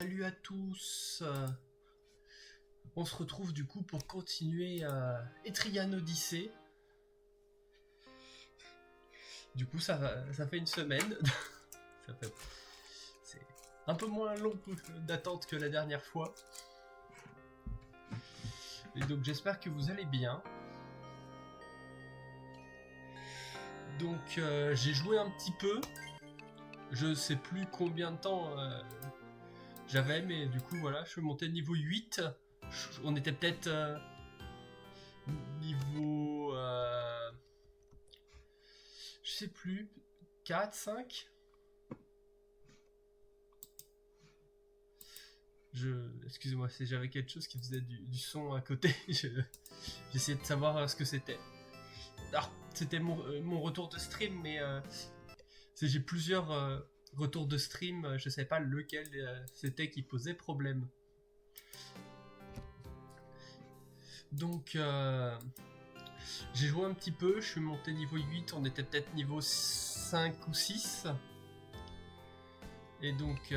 Salut à tous. On se retrouve du coup pour continuer Etrian Odyssey. Du coup ça fait une semaine. C'est un peu moins long d'attente que la dernière fois. Et donc j'espère que vous allez bien. Donc j'ai joué un petit peu. Je sais plus combien de temps j'avais, mais du coup voilà, je suis monté niveau 8. On était peut-être niveau... je sais plus, 4, 5. Excusez-moi, si j'avais quelque chose qui faisait du son à côté, j'essayais de savoir ce que c'était. Alors, c'était mon retour de stream, mais j'ai plusieurs retours de stream, je sais pas lequel c'était qui posait problème. Donc, j'ai joué un petit peu, je suis monté niveau 8, on était peut-être niveau 5 ou 6. Et donc,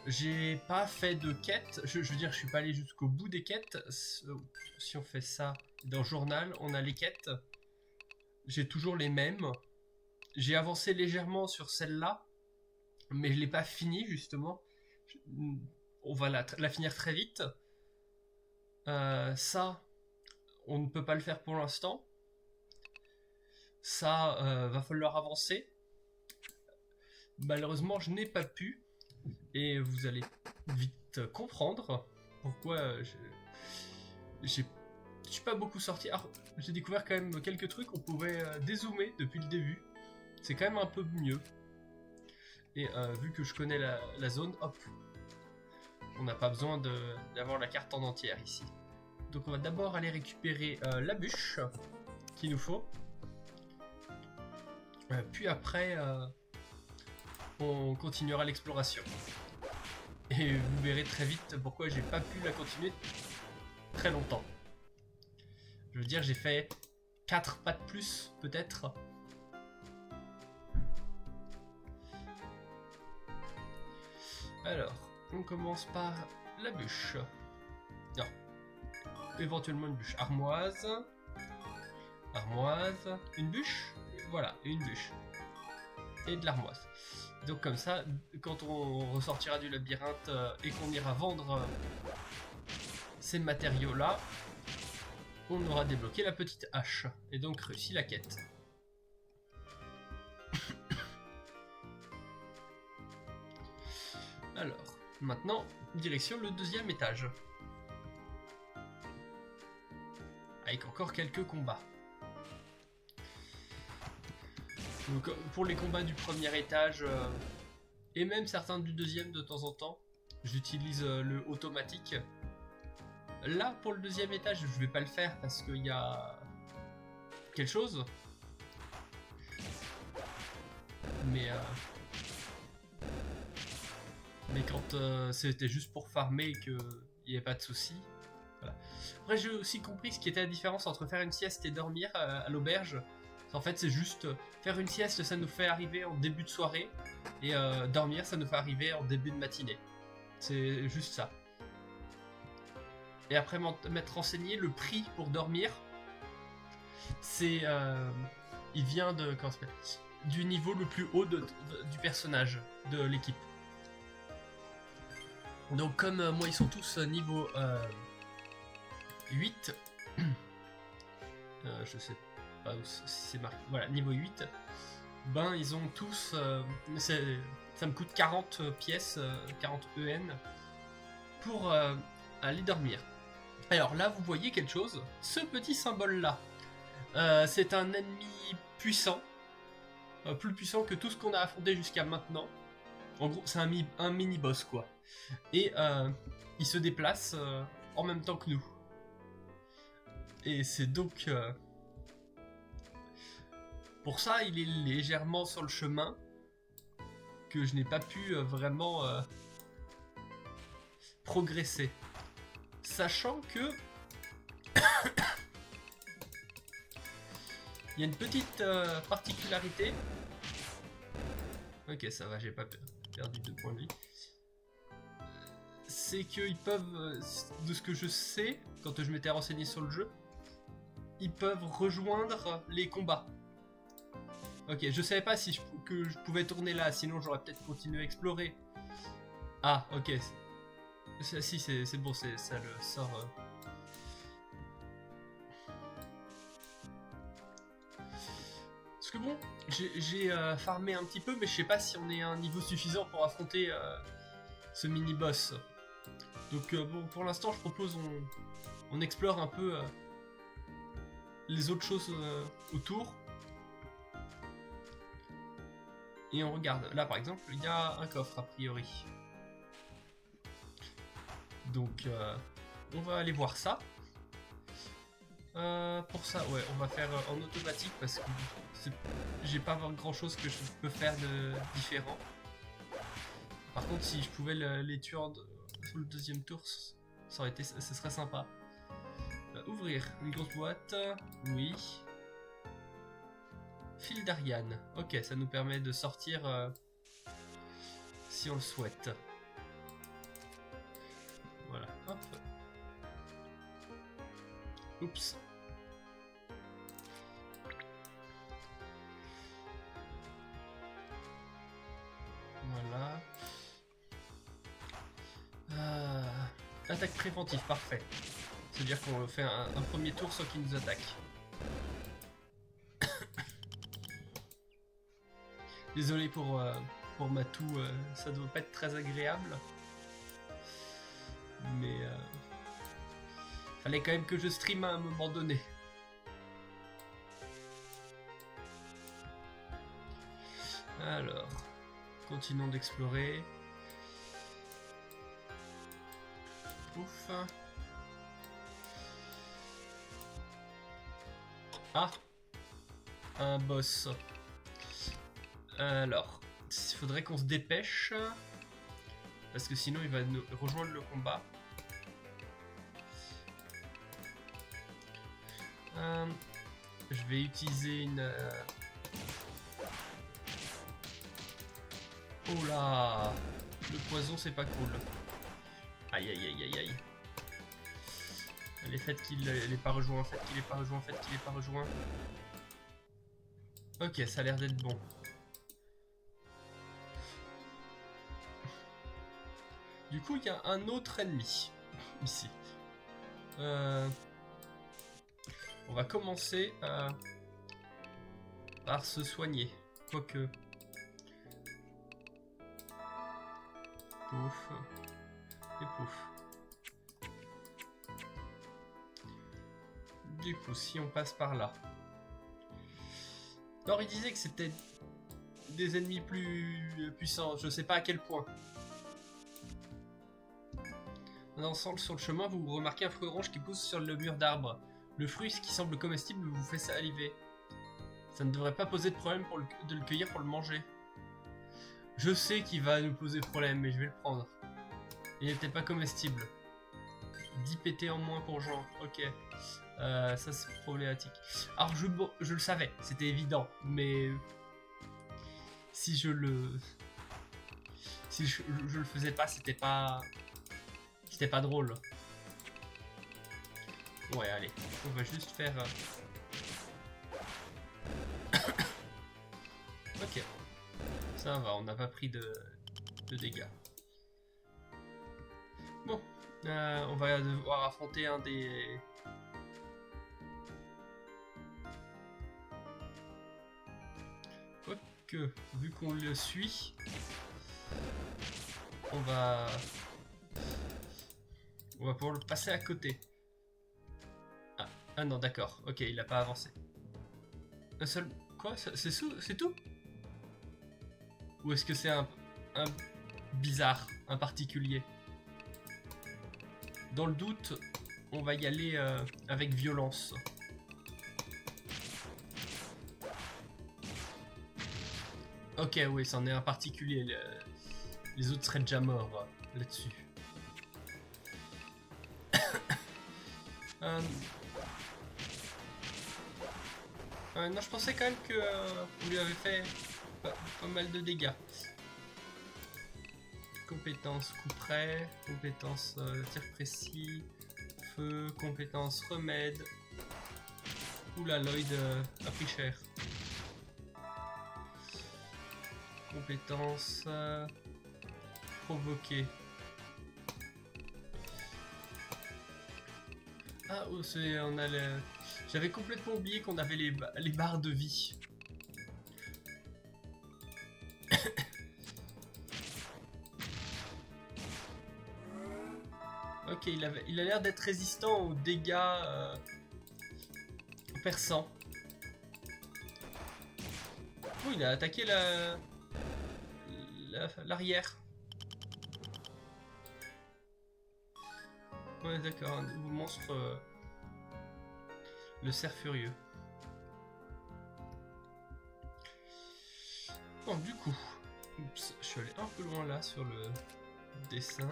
j'ai pas fait de quête, je veux dire, je suis pas allé jusqu'au bout des quêtes. Si on fait ça dans le journal, on a les quêtes. J'ai toujours les mêmes. J'ai avancé légèrement sur celle-là, mais je l'ai pas fini justement. On va la finir très vite. Ça, on ne peut pas le faire pour l'instant. Ça, va falloir avancer. Malheureusement, je n'ai pas pu. Et vous allez vite comprendre pourquoi je suis pas beaucoup sorti. Alors, j'ai découvert quand même quelques trucs. On pouvait dézoomer depuis le début. C'est quand même un peu mieux. Et vu que je connais la zone, hop, on n'a pas besoin d'avoir la carte en entière ici. Donc on va d'abord aller récupérer la bûche qu'il nous faut. Puis après, on continuera l'exploration. Et vous verrez très vite pourquoi j'ai pas pu la continuer très longtemps. Je veux dire, j'ai fait 4 pas de plus, peut-être. Alors, on commence par la bûche. Non. Éventuellement une bûche armoise. Armoise. Une bûche. Voilà, une bûche. Et de l'armoise. Donc comme ça, quand on ressortira du labyrinthe et qu'on ira vendre ces matériaux-là, on aura débloqué la petite hache. Et donc réussi la quête. Alors, maintenant, direction le deuxième étage. Avec encore quelques combats. Donc, pour les combats du premier étage, et même certains du deuxième de temps en temps, j'utilise le automatique. Là, pour le deuxième étage, je vais pas le faire parce qu'il y a quelque chose. Mais quand c'était juste pour farmer et qu'il n'y avait pas de soucis. Voilà. Après, j'ai aussi compris ce qui était la différence entre faire une sieste et dormir à l'auberge. En fait, c'est juste faire une sieste, ça nous fait arriver en début de soirée, et dormir, ça nous fait arriver en début de matinée. C'est juste ça. Et après m'être renseigné, le prix pour dormir, c'est, il vient de du niveau le plus haut du personnage de l'équipe. Donc comme moi, ils sont tous niveau 8, je sais pas où c'est marqué, voilà, niveau 8, ben ils ont tous, ça me coûte 40 pièces, 40 EN, pour aller dormir. Alors là, vous voyez quelque chose, ce petit symbole-là, c'est un ennemi puissant, plus puissant que tout ce qu'on a affronté jusqu'à maintenant. En gros, c'est un mini-boss, quoi. Et il se déplace en même temps que nous. Et c'est donc... pour ça, il est légèrement sur le chemin, que je n'ai pas pu vraiment progresser. Sachant que... il y a une petite particularité. Ok, ça va, j'ai pas peur. perdu 2 points de vie. C'est qu'ils peuvent, de ce que je sais, quand je m'étais renseigné sur le jeu, ils peuvent rejoindre les combats. Ok, je savais pas si que je pouvais tourner là, sinon j'aurais peut-être continué à explorer. Ah, ok. Si, c'est bon, ça le sort. Parce que bon, j'ai farmé un petit peu, mais je sais pas si on est à un niveau suffisant pour affronter ce mini-boss. Donc bon, pour l'instant, je propose on explore un peu les autres choses autour. Et on regarde. Là, par exemple, il y a un coffre, a priori. Donc, on va aller voir ça. Pour ça, ouais, on va faire en automatique parce que j'ai pas grand chose que je peux faire de différent. Par contre, si je pouvais les tuer sur le deuxième tour, ça serait sympa. Ouvrir une grosse boîte, oui. Fil d'Ariane, ok, ça nous permet de sortir si on le souhaite. Voilà, hop. Oups. Voilà. Attaque préventive, parfait. C'est-à-dire qu'on fait un premier tour sans qu'il nous attaque. Désolé pour ma toux, ça doit pas être très agréable. Mais fallait quand même que je stream à un moment donné. Alors, continuons d'explorer. Ouf. Ah, un boss. Alors, il faudrait qu'on se dépêche. Parce que sinon il va nous rejoindre le combat. Je vais utiliser une... Oh là! Le poison c'est pas cool. Aïe aïe aïe aïe aïe. Les faits qu'il n'est pas rejoint, fait qu'il est pas rejoint, fait qu'il est pas rejoint. Ok, ça a l'air d'être bon. Du coup, il y a un autre ennemi ici. On va commencer par se soigner. Quoique. Pouf. Et pouf. Du coup, si on passe par là. Alors, il disait que c'était des ennemis plus puissants. Je sais pas à quel point. En avançant sur le chemin, vous remarquez un fruit orange qui pousse sur le mur d'arbre. Le fruit, qui semble comestible, vous fait saliver. Ça ne devrait pas poser de problème de le cueillir pour le manger. Je sais qu'il va nous poser problème, mais je vais le prendre. Il n'est peut-être pas comestible. 10 PT en moins pour Jean, ok. Ça c'est problématique. Alors je le savais, c'était évident, mais si je le faisais pas, c'était pas drôle. Ouais, allez, on va juste faire ok, ça va, on n'a pas pris de dégâts. Bon, on va devoir affronter un des... Quoique, vu qu'on le suit, on va pouvoir le passer à côté. Ah non, d'accord, ok, il n'a pas avancé. Un seul... Quoi? C'est tout? Ou est-ce que c'est un bizarre, un particulier? Dans le doute, on va y aller avec violence. Ok, oui, c'en est un particulier. Les autres seraient déjà morts là-dessus. Non, je pensais quand même que on lui avait fait pas mal de dégâts. compétence coup près, compétence tir précis, feu, compétence remède. Oula, Lloyd a pris cher. Compétence provoquer. Ah, oh, on a le... J'avais complètement oublié qu'on avait les barres de vie. Ok, il a l'air d'être résistant aux dégâts perçants. Oh, il a attaqué l'arrière. Ouais, d'accord, un nouveau monstre. Le cerf furieux. Bon, du coup, oups, je suis allé un peu loin là sur le dessin.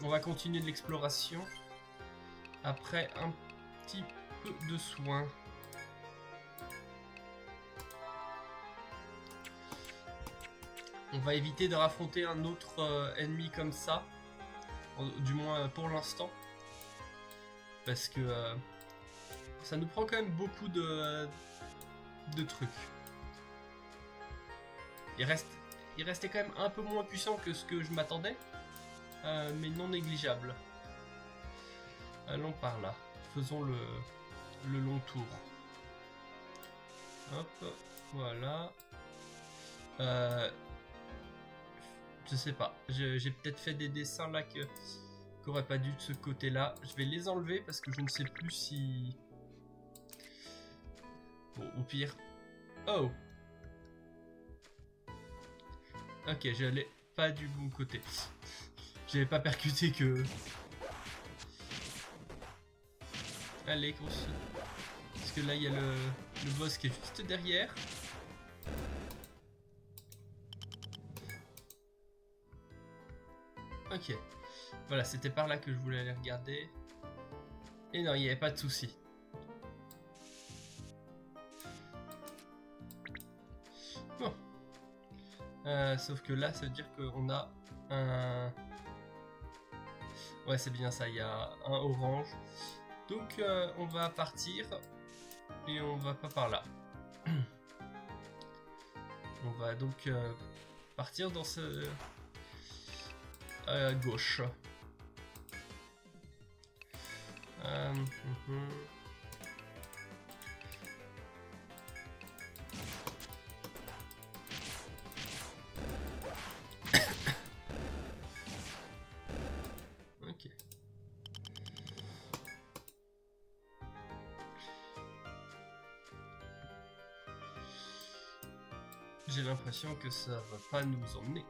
On va continuer de l'exploration. Après un petit peu de soins. On va éviter de raffronter un autre ennemi comme ça. Du moins pour l'instant. Parce que ça nous prend quand même beaucoup de trucs. Il restait quand même un peu moins puissant que ce que je m'attendais. Mais non négligeable. Allons par là. Faisons le long tour. Hop, voilà. Je sais pas. J'ai peut-être fait des dessins là qu'aurait pas dû de ce côté-là. Je vais les enlever parce que je ne sais plus si... Bon, au pire... Oh! Ok, j'allais pas du bon côté. J'avais pas percuté que... Allez, parce que là, il y a le boss qui est juste derrière. Ok. Voilà, c'était par là que je voulais aller regarder. Et non, il n'y avait pas de souci. Bon. Sauf que là, ça veut dire qu'on a un... Ouais, c'est bien ça, il y a un orange. Donc, on va partir. Et on va pas par là. On va donc partir dans ce... gauche. Ok. J'ai l'impression que ça va pas nous emmener.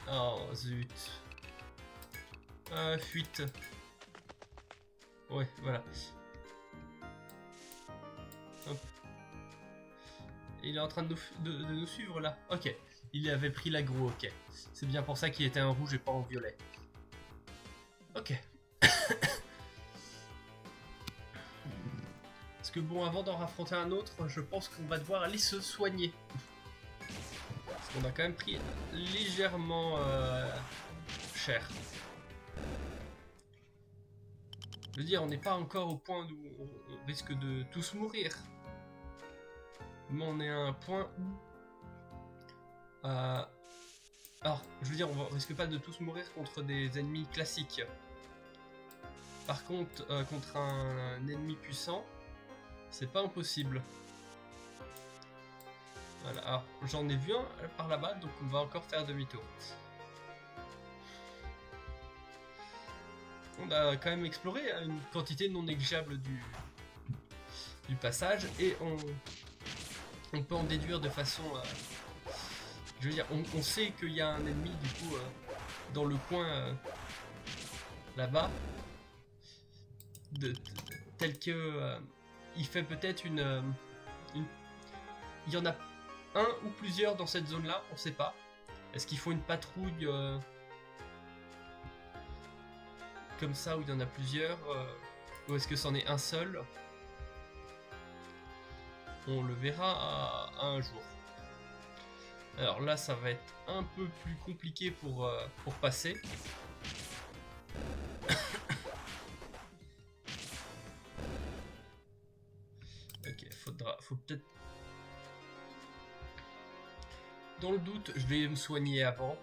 Oh zut. Fuite. Ouais, voilà. Hop. Il est en train de nous suivre là. Ok. Il avait pris l'aggro, ok. C'est bien pour ça qu'il était en rouge et pas en violet. Ok. Parce que bon, avant d'en raffronter un autre, je pense qu'on va devoir aller se soigner. Parce qu'on a quand même pris légèrement cher. Je veux dire, on n'est pas encore au point où on risque de tous mourir. Mais on est à un point où... Alors, je veux dire, on risque pas de tous mourir contre des ennemis classiques. Par contre, contre un ennemi puissant, c'est pas impossible. Voilà, alors j'en ai vu un par là-bas, donc on va encore faire demi-tour. On a quand même exploré une quantité non négligeable du passage, et on peut en déduire de façon... je veux dire, on sait qu'il y a un ennemi, du coup, dans le coin, là-bas, tel que... il fait peut-être une... Il y en a un ou plusieurs dans cette zone-là, on sait pas. Est-ce qu'il faut une patrouille comme ça, où il y en a plusieurs Ou est-ce que c'en est un seul? On le verra à un jour. Alors là, ça va être un peu plus compliqué pour passer. Ok, faut peut-être... Dans le doute, je vais me soigner avant.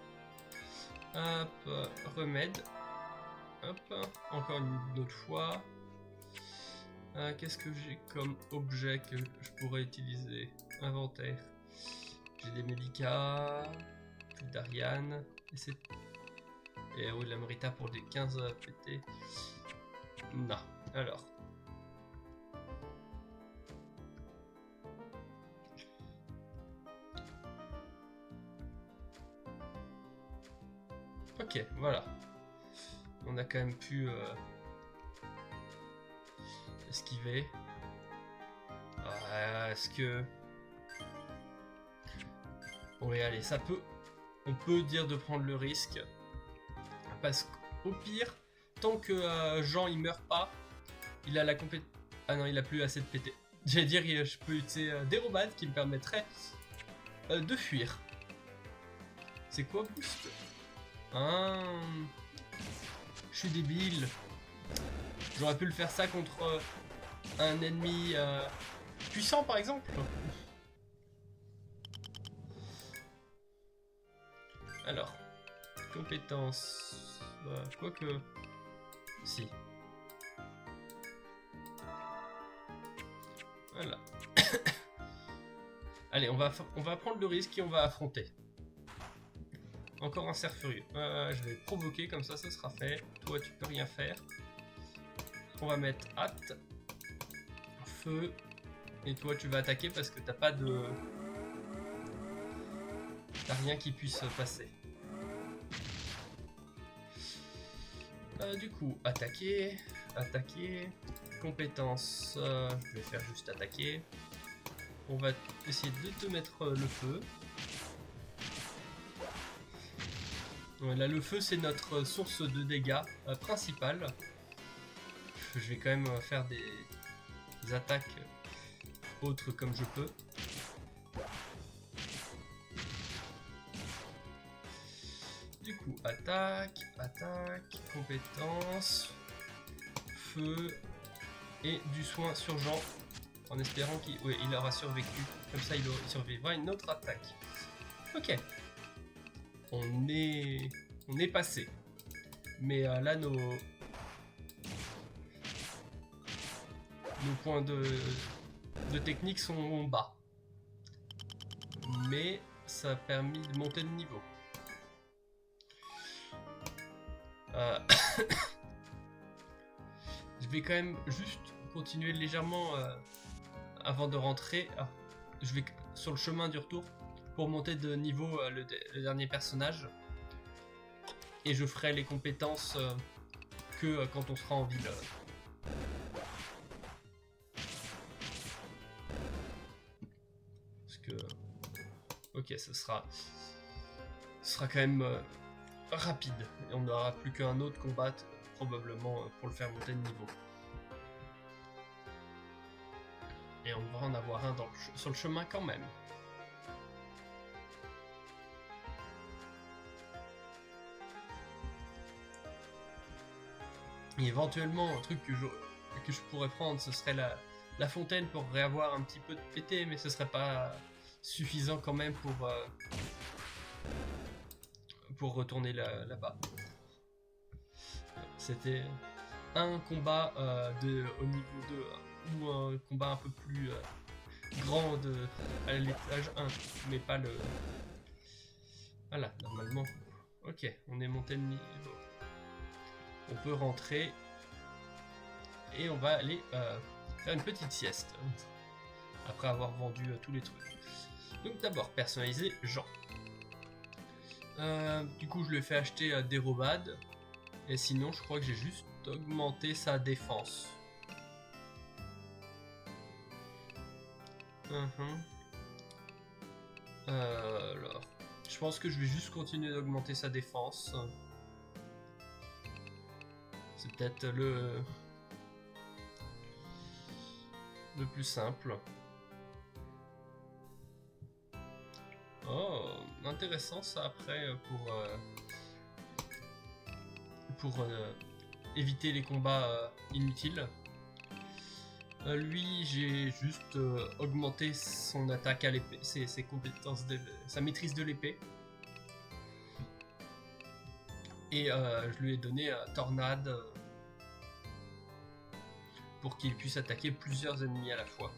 Hop, remède. Hop, encore une autre fois. Qu'est-ce que j'ai comme objet que je pourrais utiliser? Inventaire. J'ai des médicats, plus d'Ariane, et oui, la Morita pour des 15 PT. Non, alors. Ok, voilà. On a quand même pu esquiver. Est-ce que... Oui, allez, ça peut... On peut dire de prendre le risque. Parce qu'au pire, tant que Jean il meurt pas, il a la compétence... Ah non, il a plus assez de PT. J'allais dire, je peux utiliser dérobade qui me permettrait de fuir. C'est quoi boost? Je suis débile. J'aurais pu le faire ça contre un ennemi puissant par exemple. Alors, compétences... quoique... Si. Voilà. Allez, on va prendre le risque et on va affronter. Encore un cerf furieux. Je vais provoquer, comme ça, ça sera fait. Toi, tu peux rien faire. On va mettre hâte. Feu. Et toi, tu vas attaquer parce que t'as pas de... T'as rien qui puisse passer. Du coup, attaquer. Attaquer. Compétences. Je vais faire juste attaquer. On va essayer de te mettre le feu. Là, le feu, c'est notre source de dégâts principale. Je vais quand même faire des attaques autres comme je peux. Du coup, attaque, compétence, feu et du soin sur Jean. En espérant qu'il il aura survécu. Comme ça, il survivra une autre attaque. Ok. On est passé. Mais là, nos points de technique sont bas. Mais ça a permis de monter le niveau. Je vais quand même juste continuer légèrement avant de rentrer. Je vais sur le chemin du retour pour monter de niveau le dernier personnage. Et je ferai les compétences que quand on sera en ville. Parce que... Ok, ce sera quand même rapide. Et on n'aura plus qu'un autre combat probablement pour le faire monter de niveau. Et on devra en avoir un sur le chemin quand même. Et éventuellement, un truc que je pourrais prendre, ce serait la fontaine pour réavoir un petit peu de PT, mais ce serait pas suffisant quand même pour retourner là-bas. C'était un combat au niveau 2, ou un combat un peu plus grand à l'étage 1, mais pas le... Voilà, normalement. Ok, on est monté de niveau. On peut rentrer et on va aller faire une petite sieste après avoir vendu tous les trucs. Donc d'abord personnaliser Jean. Du coup je lui ai fait acheter des robades et sinon je crois que j'ai juste augmenté sa défense. Alors, je pense que je vais juste continuer d'augmenter sa défense. C'est peut-être le plus simple. Oh, intéressant ça après pour éviter les combats inutiles. Lui, j'ai juste augmenté son attaque à l'épée, ses compétences, sa maîtrise de l'épée. Et je lui ai donné Tornade pour qu'il puisse attaquer plusieurs ennemis à la fois.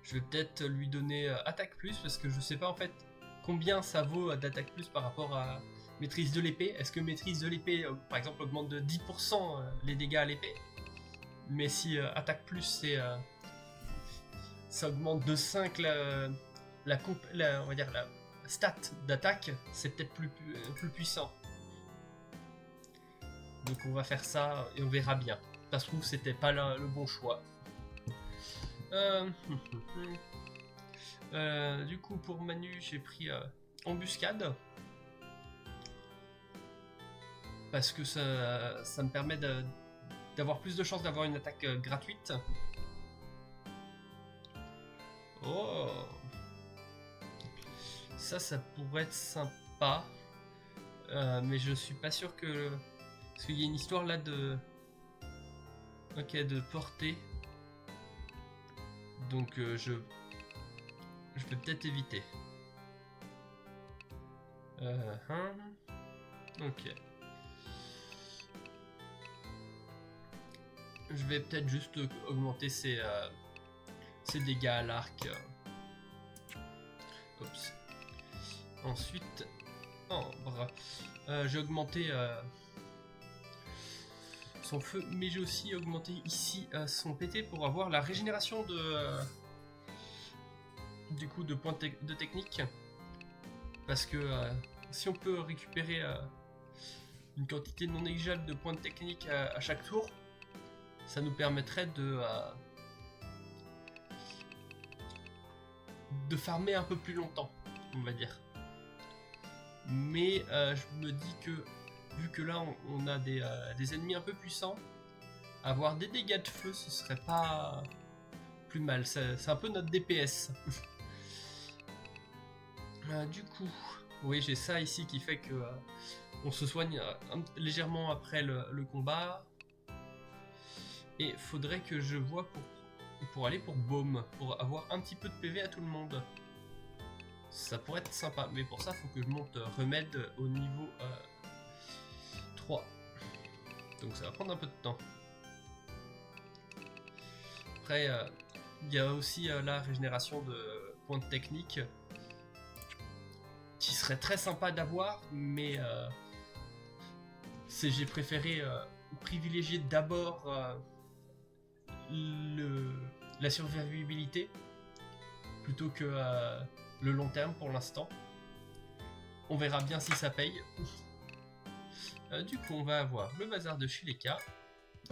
Je vais peut-être lui donner Attaque Plus parce que je sais pas en fait combien ça vaut d'attaque plus par rapport à Maîtrise de l'épée. Est-ce que Maîtrise de l'épée, par exemple, augmente de 10% les dégâts à l'épée? Mais si Attaque Plus, ça augmente de 5 on va dire la stat d'attaque, c'est peut-être plus puissant. Donc on va faire ça et on verra bien. Ça se trouve, c'était pas le bon choix. Du coup, pour Manu, j'ai pris Embuscade. Parce que ça me permet d'avoir plus de chances d'avoir une attaque gratuite. Oh, ça pourrait être sympa. Mais je suis pas sûr que... Parce qu'il y a une histoire là de... Ok, de portée. Donc je vais peut-être éviter. Ok. Je vais peut-être juste augmenter ses dégâts à l'arc. Oups. Ensuite, Ambre. J'ai augmenté son feu, mais j'ai aussi augmenté ici son PT pour avoir la régénération du coup de points de technique. Parce que si on peut récupérer une quantité non négligeable de points de technique à chaque tour, ça nous permettrait de farmer un peu plus longtemps, on va dire. Mais je me dis que vu que là on a des ennemis un peu puissants, avoir des dégâts de feu ce serait pas plus mal. C'est un peu notre DPS. Du coup, oui, j'ai ça ici qui fait que on se soigne légèrement après le combat. Et faudrait que je vois pour aller pour Baume, pour avoir un petit peu de PV à tout le monde. Ça pourrait être sympa, mais pour ça, faut que je monte Remède au niveau 3. Donc ça va prendre un peu de temps. Après, il y a aussi la régénération de points de technique, qui serait très sympa d'avoir, mais j'ai préféré privilégier d'abord la survivabilité plutôt que le long terme pour l'instant. On verra bien si ça paye. Du coup, on va avoir le bazar de Shileka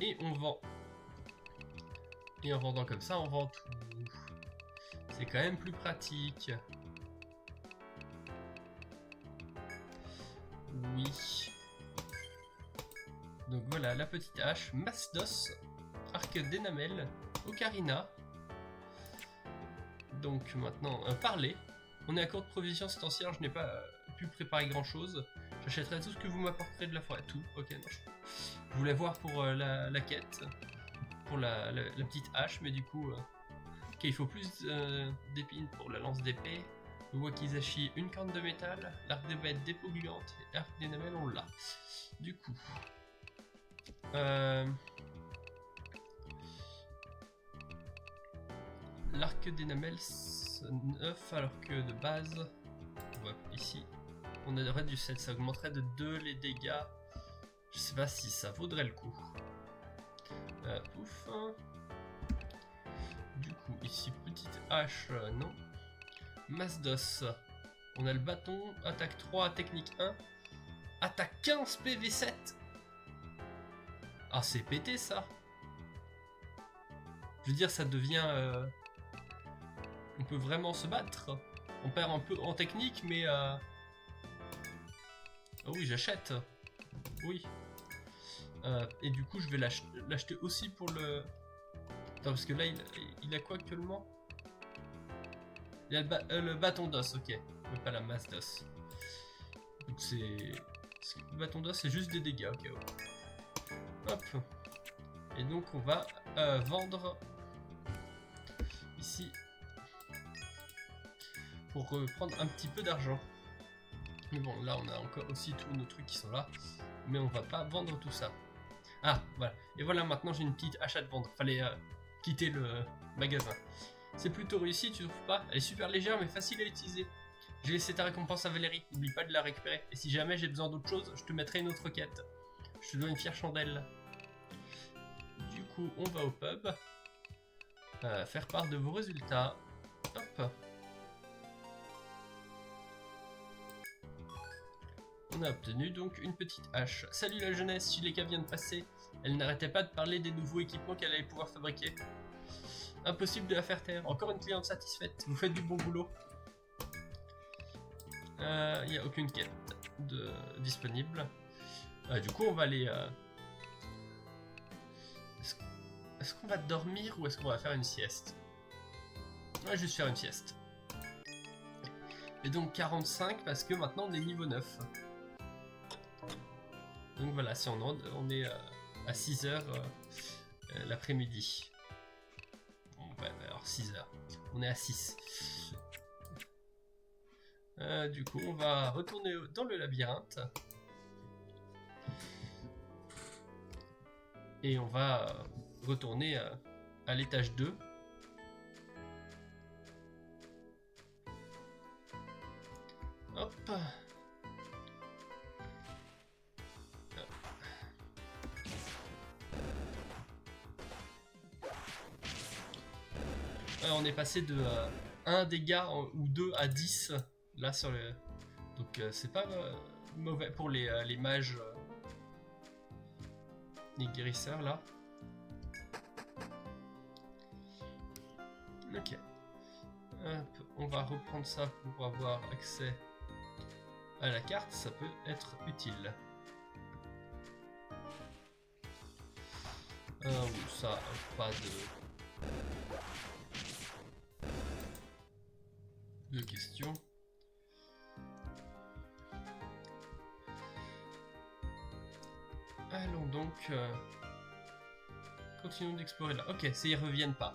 et on vend. Et en vendant comme ça, on vend tout. C'est quand même plus pratique. Oui. Donc voilà, la petite hache, Masdos, arc d'Enamel, Ocarina. Donc maintenant, parler. On est à court de provisions cet ancien, je n'ai pas pu préparer grand chose. J'achèterai tout ce que vous m'apporterez de la forêt. Tout, ok, non. Je voulais voir pour la quête, pour la petite hache, mais du coup, ok, il faut plus d'épines pour la lance d'épée. Le wakizashi, une corne de métal, l'arc de bête dépolluante et l'arc d'Enamel, on l'a. Du coup, l'arc d'Enamel 9 alors que de base, ouais, ici, on aurait du 7, ça augmenterait de 2 les dégâts. Je sais pas si ça vaudrait le coup. Ouf. Du coup, ici, petite hache, non. Masdos. On a le bâton, attaque 3, technique 1. Attaque 15 PV7. Ah, c'est pété ça. Je veux dire, ça devient... on peut vraiment se battre. On perd un peu en technique, mais... Oh oui, j'achète. Oui. Et du coup, je vais l'acheter aussi pour le... Attends, parce que là, il a quoi actuellement? Il a le bâton d'os, ok. Mais pas la masse d'os. Donc c'est... Le bâton d'os, c'est juste des dégâts, ok. Ouais. Hop. Et donc, on va vendre... ici. Pour reprendre un petit peu d'argent. Mais bon, là, on a encore aussi tous nos trucs qui sont là. Mais on va pas vendre tout ça. Ah, voilà. Et voilà, maintenant j'ai une petite achat de vendre. Fallait quitter le magasin. C'est plutôt réussi, tu trouves pas? Elle est super légère mais facile à utiliser. J'ai laissé ta récompense à Valérie, n'oublie pas de la récupérer. Et si jamais j'ai besoin d'autre chose, je te mettrai une autre quête. Je te dois une fière chandelle. Du coup, on va au pub. Faire part de vos résultats. Hop. On a obtenu donc une petite hache. Salut la jeunesse, Chileka vient de passer. Elle n'arrêtait pas de parler des nouveaux équipements qu'elle allait pouvoir fabriquer. Impossible de la faire taire. Encore une cliente satisfaite. Vous faites du bon boulot. Il n'y a aucune quête disponible. Du coup, on va aller... Est-ce qu'on va dormir ou est-ce qu'on va faire une sieste? On va juste faire une sieste. Et donc 45 parce que maintenant on est niveau 9. Donc voilà, si on est à 6h l'après-midi. Bon, ouais, alors 6h. On est à 6. Du coup, on va retourner dans le labyrinthe. Et on va retourner à l'étage 2. Hop. On est passé de 1 dégât ou 2 à 10 là sur le... Donc c'est pas mauvais pour les mages, les guérisseurs là. Ok. Hop, on va reprendre ça pour avoir accès à la carte, ça peut être utile. Ça, pas de questions. Allons donc... continuons d'explorer là. Ok, ça y reviennent pas.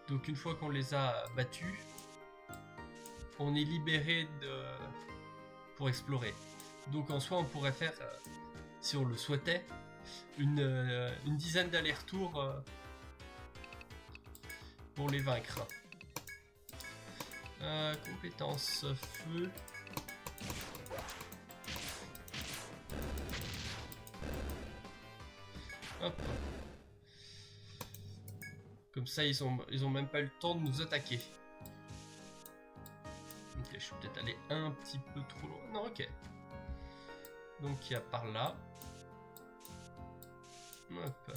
Donc une fois qu'on les a battus, on est libéré pour explorer. Donc en soi on pourrait faire, si on le souhaitait, une dizaine d'allers-retours pour les vaincre. Compétence feu. Hop. Comme ça, ils ont même pas eu le temps de nous attaquer. Ok, je suis peut-être allé un petit peu trop loin. Non, ok. Donc il y a par là. Hop.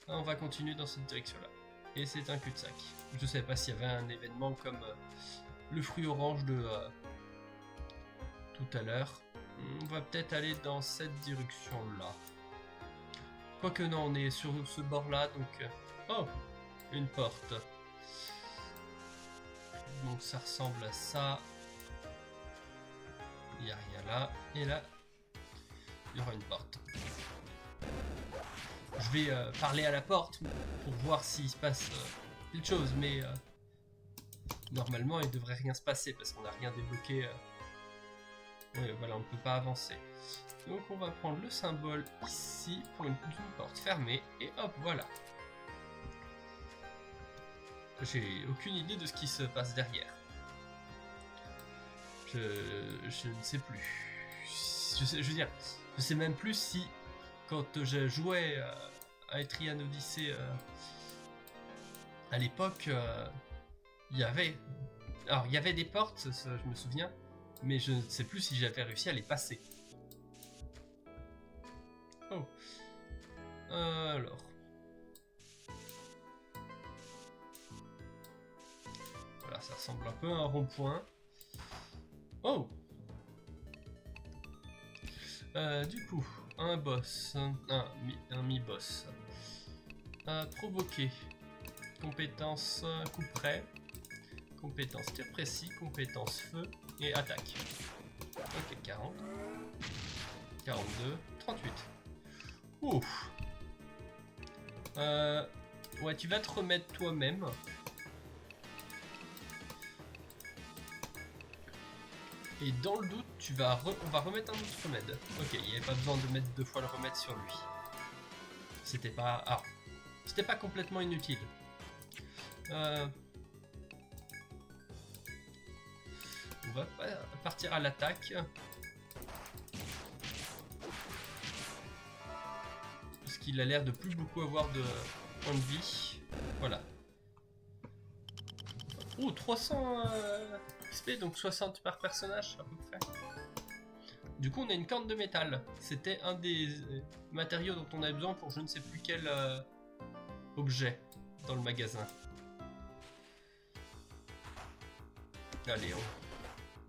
Là, on va continuer dans cette direction-là. Et c'est un cul-de-sac. Je sais pas s'il y avait un événement comme le fruit orange de tout à l'heure. On va peut-être aller dans cette direction-là. Quoique non, on est sur ce bord-là, donc... Oh, une porte. Donc ça ressemble à ça. Il n'y a rien là. Et là, il y aura une porte. Je vais parler à la porte pour voir s'il se passe quelque chose, mais normalement il devrait rien se passer parce qu'on n'a rien débloqué. Ouais, voilà, on ne peut pas avancer. Donc on va prendre le symbole ici pour une porte fermée et hop, voilà. J'ai aucune idée de ce qui se passe derrière. Je ne sais plus. Je veux dire, je sais même plus si quand je jouais à Etrian Odyssey à l'époque, il y avait... Alors, il y avait des portes, ça, je me souviens, mais je ne sais plus si j'avais réussi à les passer. Oh. Alors. Voilà, ça ressemble un peu à un rond-point. Oh. Du coup, un boss, un mi-boss. Provoquer. Compétence coup près. Compétence tir précis. Compétence feu. Et attaque. Ok, 40. 42. 38. Ouf. Ouais, tu vas te remettre toi-même. Et dans le doute, on va remettre un autre remède. Ok, il n'y avait pas besoin de mettre 2 fois le remède sur lui. C'était pas... Ah, c'était pas complètement inutile. On va partir à l'attaque. Parce qu'il a l'air de plus beaucoup avoir de points de vie. Voilà. Oh, 300 XP, donc 60 par personnage à peu près. Du coup, on a une corne de métal. C'était un des matériaux dont on avait besoin pour je ne sais plus quel objet dans le magasin. Allez,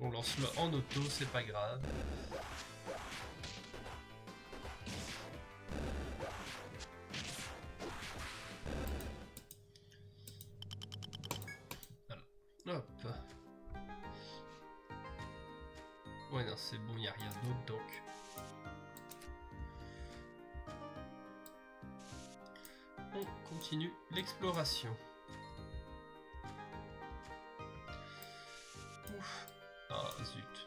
on lance-le en auto, c'est pas grave. Voilà. Hop. Ouais, non, c'est bon, il n'y a rien d'autre donc. On continue l'exploration. Ouf. Ah, zut.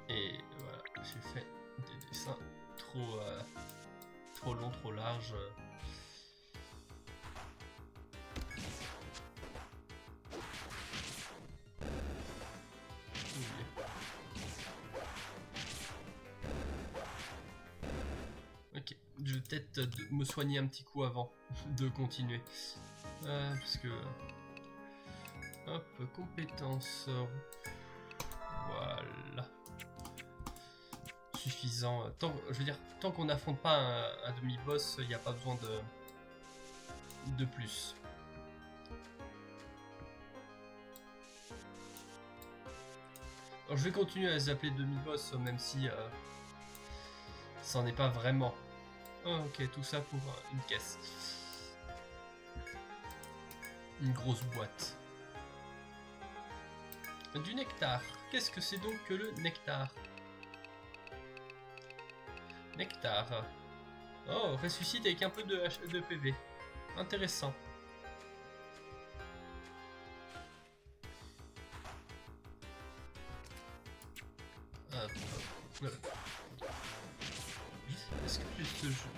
Et voilà, j'ai fait des dessins trop longs, trop larges. Ok, je vais peut-être me soigner un petit coup avant de continuer. Parce que... Hop, compétences... Voilà. Suffisant. Je veux dire, tant qu'on n'affronte pas un demi-boss, il n'y a pas besoin de plus. Alors, je vais continuer à les appeler demi-boss, même si ça n'en est pas vraiment. Oh, ok, tout ça pour une caisse. Une grosse boîte. Du nectar. Qu'est-ce que c'est donc que le nectar? Nectar. Oh, ressuscite avec un peu de PV. Intéressant. Est-ce que ce jeu...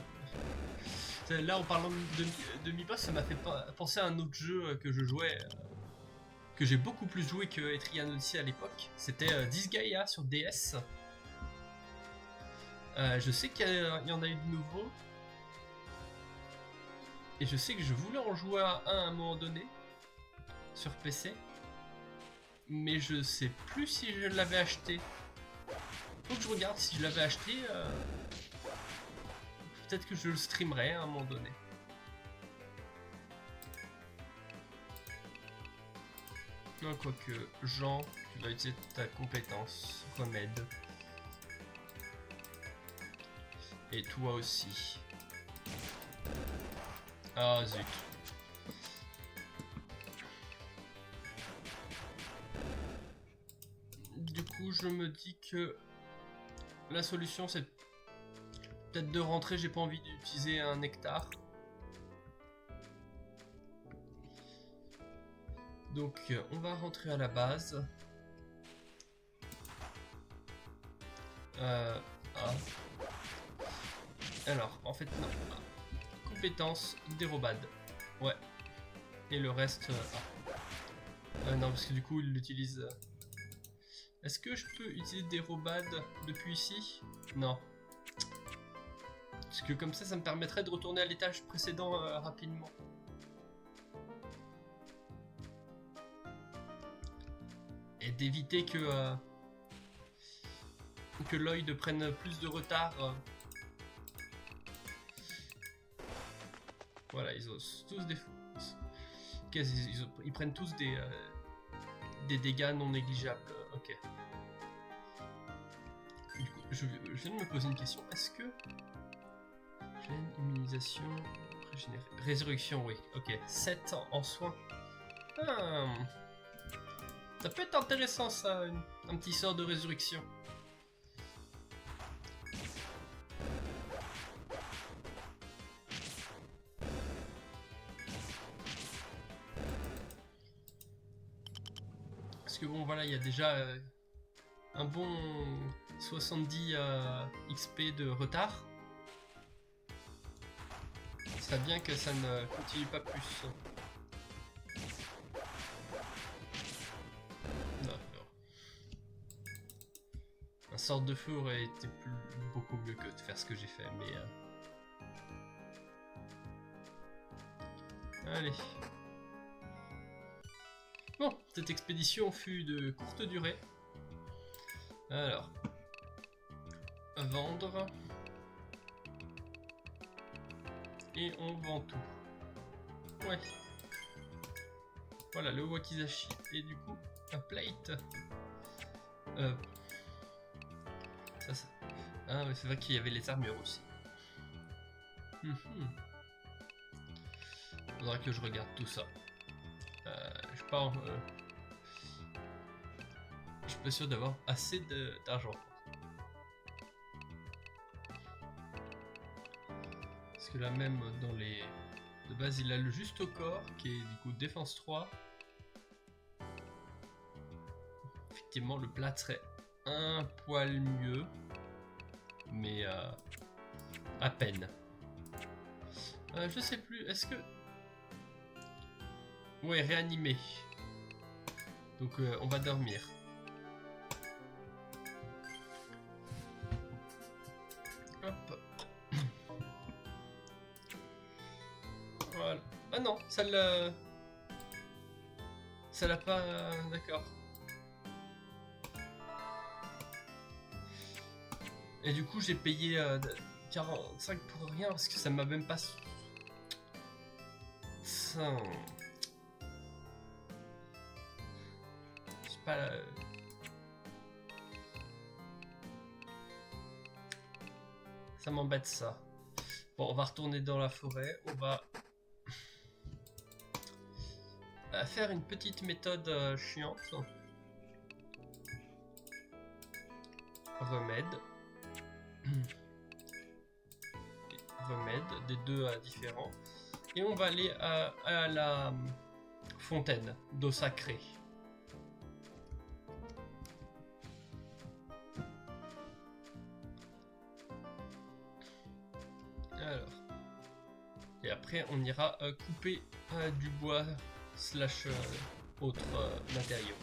Là, en parlant de mi-boss, ça m'a fait penser à un autre jeu que je jouais, que j'ai beaucoup plus joué que Etrian Odyssey à l'époque. C'était Disgaea sur DS. Je sais qu'il y en a eu de nouveaux. Et je sais que je voulais en jouer à un moment donné sur PC. Mais je sais plus si je l'avais acheté. Faut que je regarde si je l'avais acheté. Peut-être que je le streamerai à un moment donné. Non, quoique, Jean, tu vas utiliser ta compétence remède. Et toi aussi. Ah zut. Du coup, je me dis que la solution, c'est peut-être de rentrer. J'ai pas envie d'utiliser un nectar. Donc, on va rentrer à la base. Alors, en fait, non. Compétence, dérobade. Ouais. Et le reste... non, parce que du coup, il l'utilise... Est-ce que je peux utiliser dérobade depuis ici? Non. Parce que comme ça me permettrait de retourner à l'étage précédent rapidement. Et d'éviter que Lloyd prenne plus de retard. Voilà, ils osent tous des... Ils prennent tous des dégâts non négligeables. Ok. Du coup, je viens de me poser une question. Est-ce que... Gène, immunisation, résurrection, oui. Ok. 7 en soins. Ah, ça peut être intéressant ça, un petit sort de résurrection. Parce que bon voilà, il y a déjà un bon 70 XP de retard. Ce serait bien que ça ne continue pas plus. Un sort de feu aurait été beaucoup mieux que de faire ce que j'ai fait, mais... Allez. Bon, cette expédition fut de courte durée. Alors. Vendre. Et on vend tout. Ouais. Voilà, le wakizashi. Et du coup, un plate. Ça. Ah, mais c'est vrai qu'il y avait les armures aussi. Faudra que je regarde tout ça. Je suis pas je suis pas sûr d'avoir assez d'argent. Parce que là même dans les... De base il a le juste au corps qui est du coup défense 3. Effectivement le plat serait un poil mieux. Mais à peine. Je sais plus, est-ce que... Ouais, réanimé. Donc on va dormir. Hop. Voilà. Ah non, ça l'a... Ça l'a pas... D'accord. Et du coup j'ai payé 45 pour rien parce que ça m'a même pas... Ça... C'est pas... Ça m'embête ça. Bon, on va retourner dans la forêt. On va faire une petite méthode chiante. Remède. Remède, des deux différents. Et on va aller à la fontaine d'eau sacrée. Alors. Et après on ira couper du bois slash autres matériaux.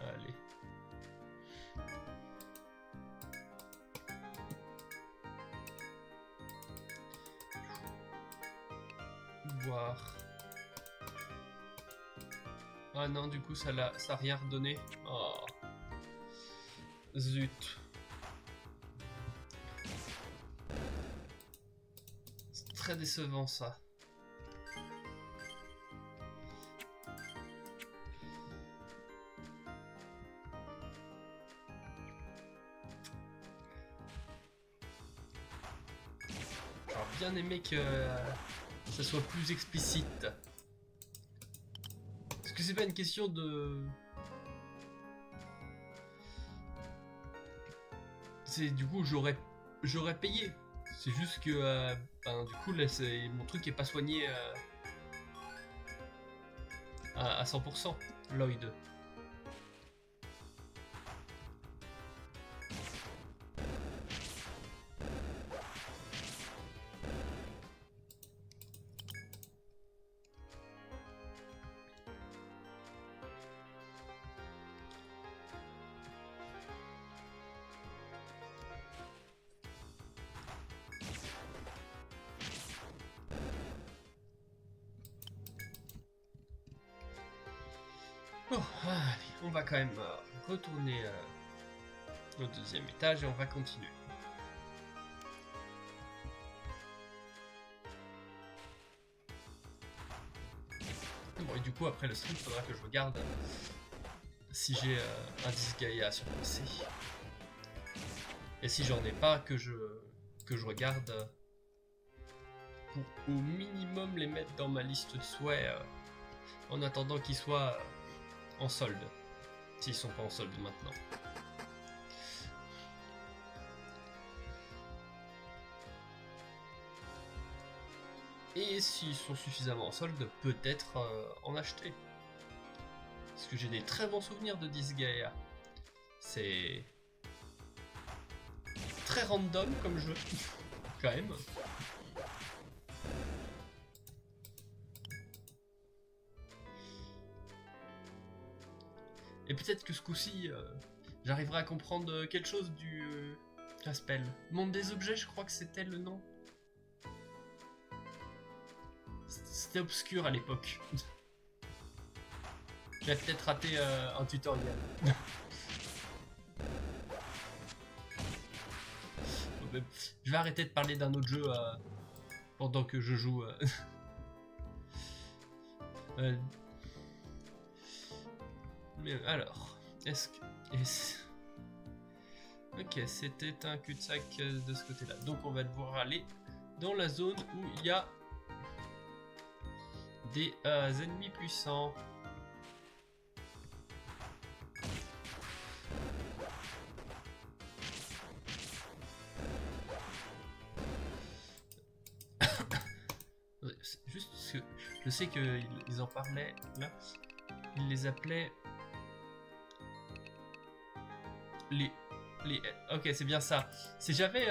Allez. Boire. Ah non, du coup ça a rien redonné. Oh. Zut. C'est très décevant ça. J'aurais bien aimé que ça soit plus explicite. Est-ce que c'est pas une question de... C'est du coup j'aurais payé. C'est juste que du coup là mon truc est pas soigné à 100%. Lloyd. Bon, allez, on va quand même retourner au deuxième étage et on va continuer. Bon, et du coup, après le stream, il faudra que je regarde si j'ai un disque Gaia sur PC. Et si j'en ai pas, que je regarde pour au minimum les mettre dans ma liste de souhaits en attendant qu'ils soient en solde. S'ils sont pas en solde maintenant. Et s'ils sont suffisamment en solde, peut-être en acheter. Parce que j'ai des très bons souvenirs de Disgaea. C'est très random comme jeu, quand même. Et peut-être que ce coup-ci, j'arriverai à comprendre quelque chose du spell. Monde des objets, je crois que c'était le nom. C'était obscur à l'époque. J'ai peut-être raté un tutoriel. Je vais arrêter de parler d'un autre jeu pendant que je joue. Mais alors, est-ce que... Ok, c'était un cul-de-sac de ce côté-là. Donc on va devoir aller dans la zone où il y a des ennemis puissants. Juste parce que je sais qu'ils en parlaient là. Ils les appelaient les... Ok, c'est bien ça. C'est j'avais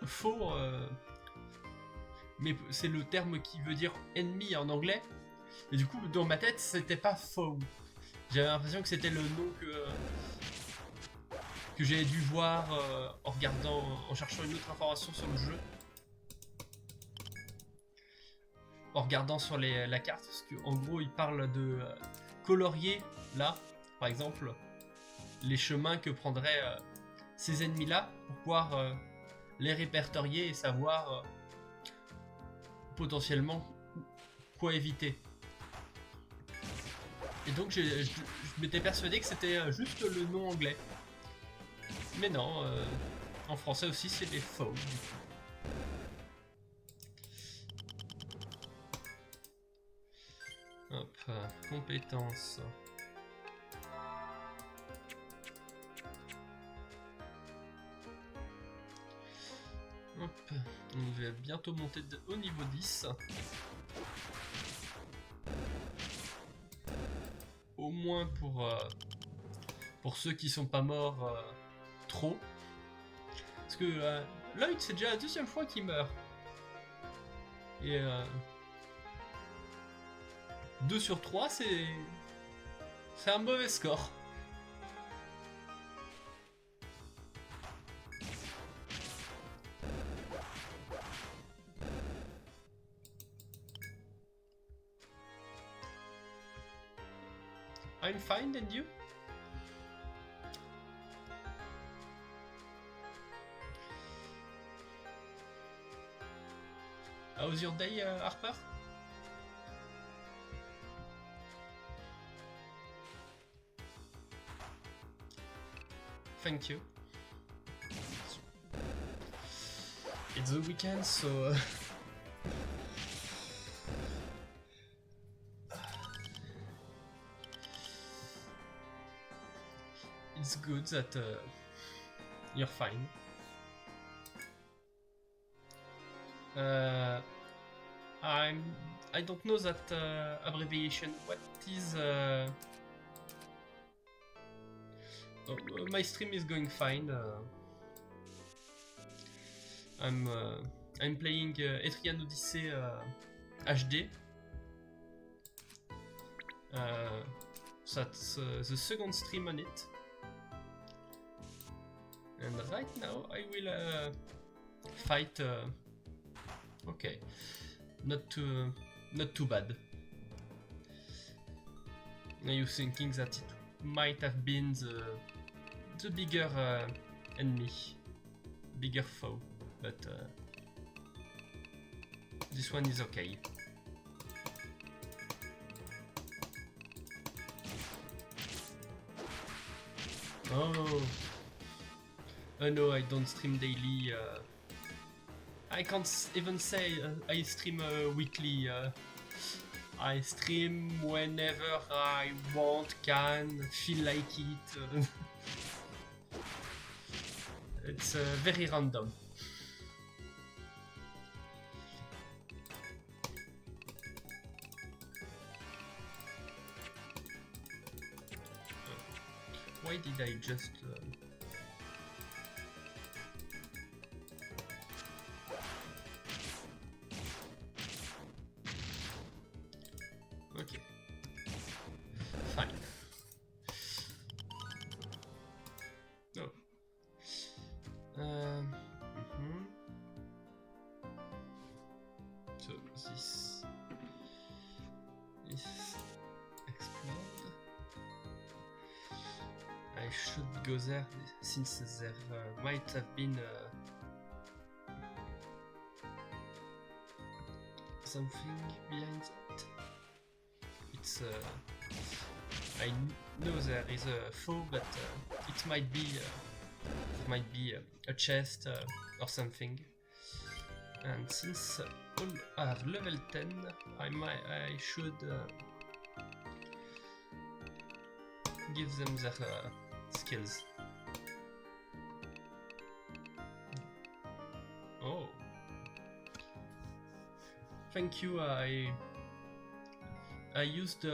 faux... mais c'est le terme qui veut dire ennemi en anglais. Et du coup, dans ma tête, c'était pas faux. J'avais l'impression que c'était le nom que j'avais dû voir en regardant, en cherchant une autre information sur le jeu. En regardant sur la carte, parce qu'en gros, il parle de colorier, là, par exemple, les chemins que prendraient ces ennemis-là pour pouvoir les répertorier et savoir potentiellement quoi éviter. Et donc je m'étais persuadé que c'était juste le nom anglais. Mais non, en français aussi c'est des faux. Hop, compétences. Hop, on va bientôt monter au niveau 10. Au moins pour ceux qui sont pas morts trop. Parce que Lloyd, c'est déjà la deuxième fois qu'il meurt. Et 2 sur 3, c'est un mauvais score. I'm fine, and you? How's your day, Harper? Thank you. It's the weekend, so... it's good that you're fine. I don't know that abbreviation. What is... Oh, my stream is going fine. I'm playing Etrian Odyssey HD. That's the second stream on it. And right now I will fight. Okay, not too bad. Are you thinking that it might have been the bigger enemy, bigger foe, but this one is okay. Oh. No, I don't stream daily. I can't even say I stream weekly. I stream whenever I want, can, feel like it. It's very random. Why did I just... Okay. Fine. Oh. So this explode. I should go there since there might have been something behind that. It's I know there is a foe, but it might be a chest or something. And since all are level 10, I should give them their skills. Oh, thank you. I used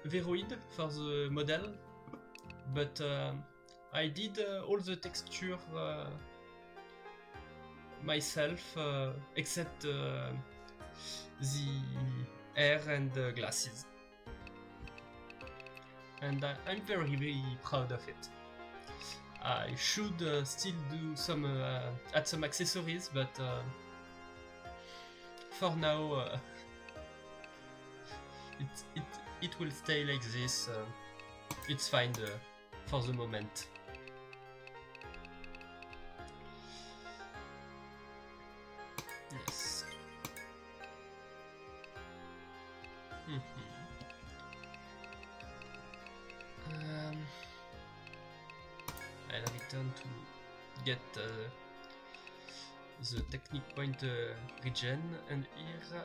Veroid for the model, but I did all the texture myself, except the hair and the glasses. And I'm very proud of it. I should still do some add some accessories, but for now it will stay like this. It's fine for the moment. Yes. I'll return to get the technique point regen, and here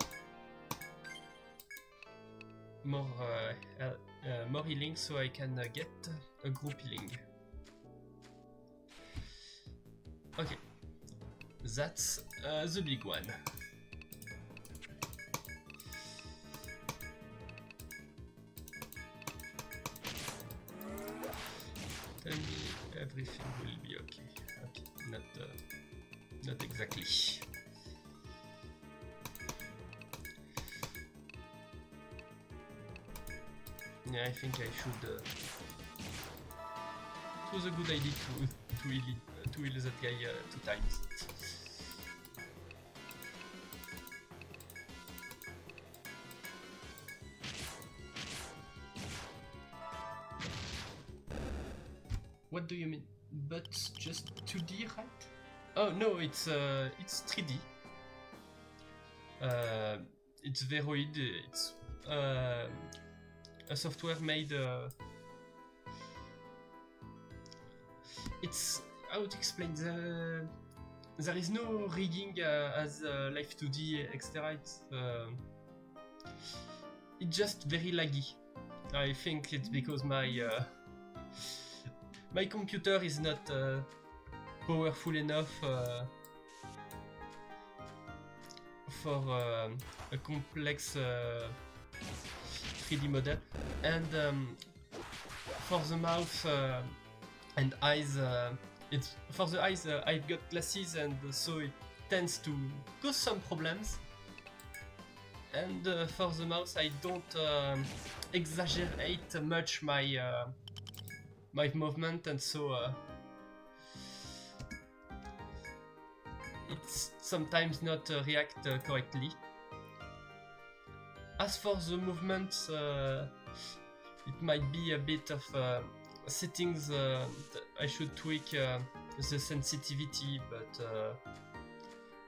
more healing, so I can get a group healing. Okay, that's the big one. Tell me everything will be okay. Okay, not exactly. Yeah, I think I should. It was a good idea to heal that guy 2 times. What do you mean? But just 2D, right? Oh no, it's 3D. It's Veroid. It's a software made. It's how to explain. There is no rigging as Life 2D, etc. It's just very laggy. I think it's because my computer is not powerful enough for a complex 3D model, and for the mouth and eyes, for the eyes I've got glasses, and so it tends to cause some problems. And for the mouth, I don't exaggerate much my movement, and so it's sometimes not react correctly. As for the movements, it might be a bit of settings that I should tweak the sensitivity, but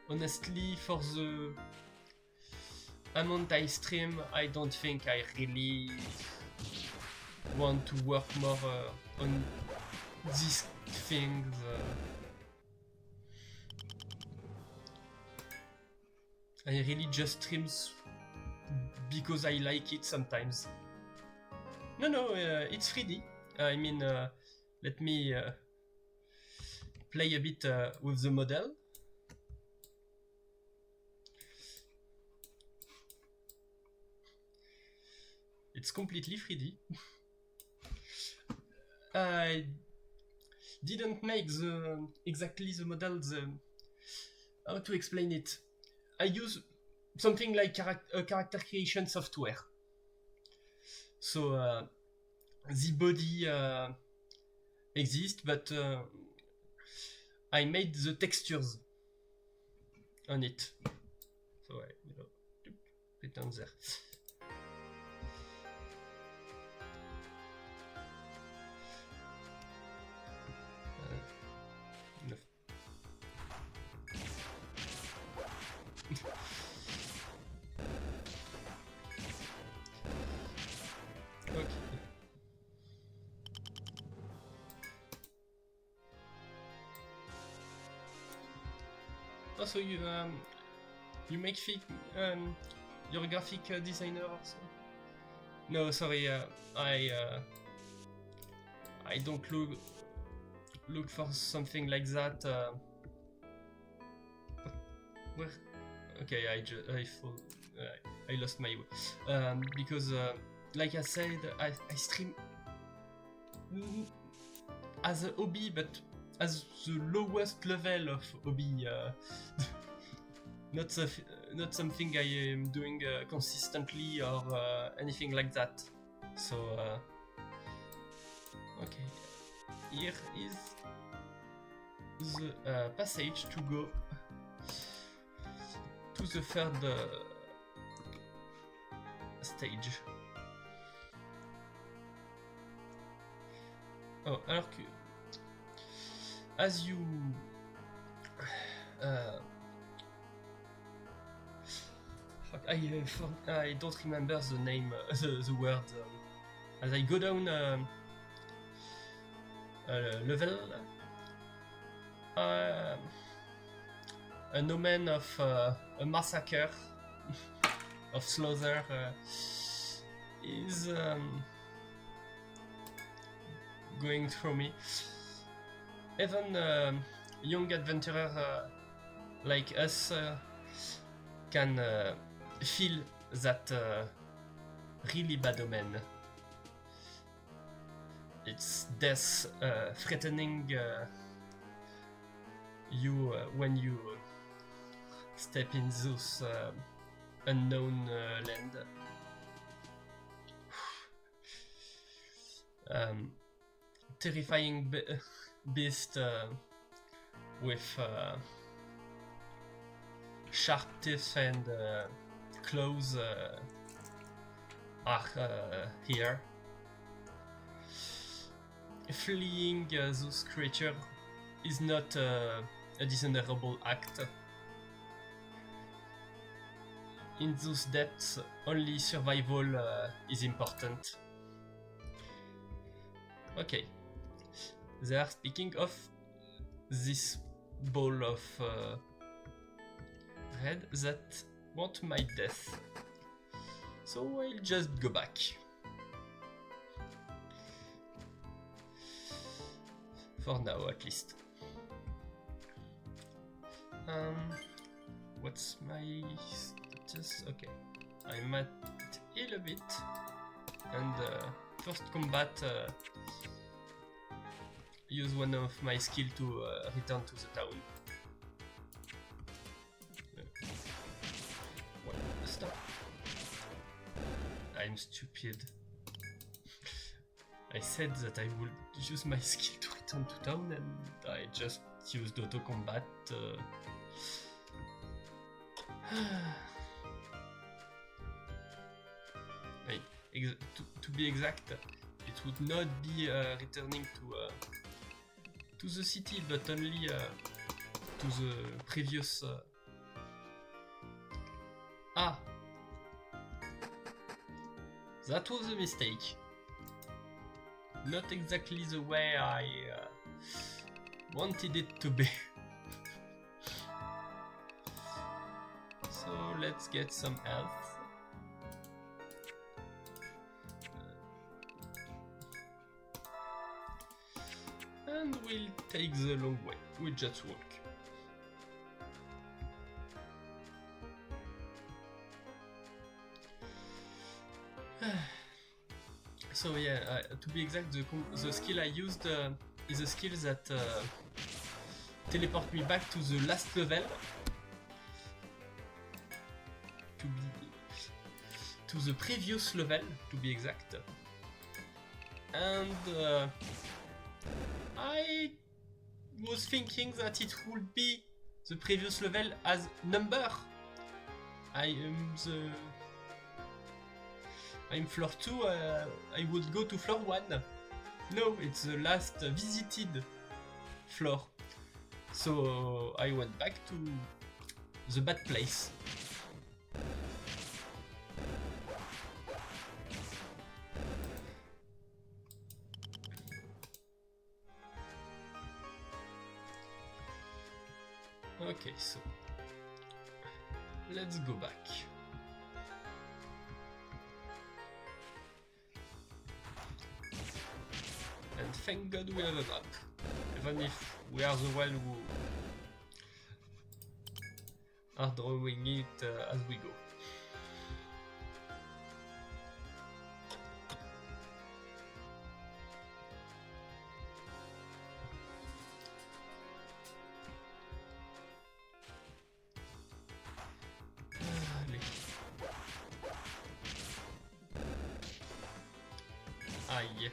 honestly, for the amount I stream, I don't think I really want to work more on these things. I really just streams because I like it sometimes. No, it's 3D. I mean, let me play a bit with the model. It's completely 3D. I didn't make exactly the models. How to explain it? I use something like character creation software. So the body exists, but I made the textures on it. So I return there. Okay. Also, you make you're a graphic designer also? No, sorry, I don't look for something like that. Where? Okay, I lost my way. Because like I said, I stream as a hobby, but as the lowest level of hobby. Not something I am doing consistently or anything like that. So okay, here is the passage to go to the third stage. Oh, alors que as you I don't remember the name, the word. As I go down level, an omen of a massacre of slaughter is going through me. Even young adventurer like us can feel that really bad omen. It's death threatening you when you step in this unknown land. Terrifying beast with sharp teeth and claws are here. Fleeing those creatures is not a dishonorable act. In those depths, only survival is important. Okay. They are speaking of this ball of red that want my death. So I'll just go back. For now, at least. What's my status? Okay. I'm at heal a bit. And first combat, use one of my skill to return to the town. What? Stop. I'm stupid. I said that I would use my skill to return to town and I just used auto combat. To be exact, it would not be returning to the city, but only to the previous. Ah, that was a mistake. Not exactly the way I wanted it to be. So let's get some health. And we'll take the long way. We'll just walk. So yeah, to be exact, the skill I used is a skill that teleport me back to the last level. To the previous level, to be exact. And I was thinking that it would be the previous level as number. I'm floor 2, I would go to floor 1. No, it's the last visited floor. So I went back to the bad place. Okay, so let's go back. And thank God we have a map, even if we are the one who are drawing it as we go. Aïe.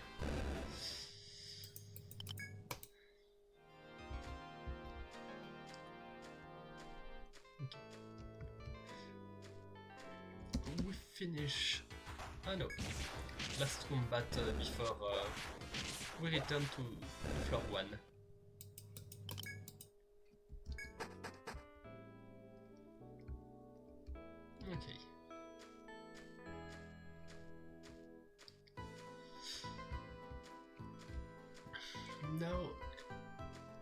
We finish. Ah no. Last combat before we return to floor 1. Okay. Now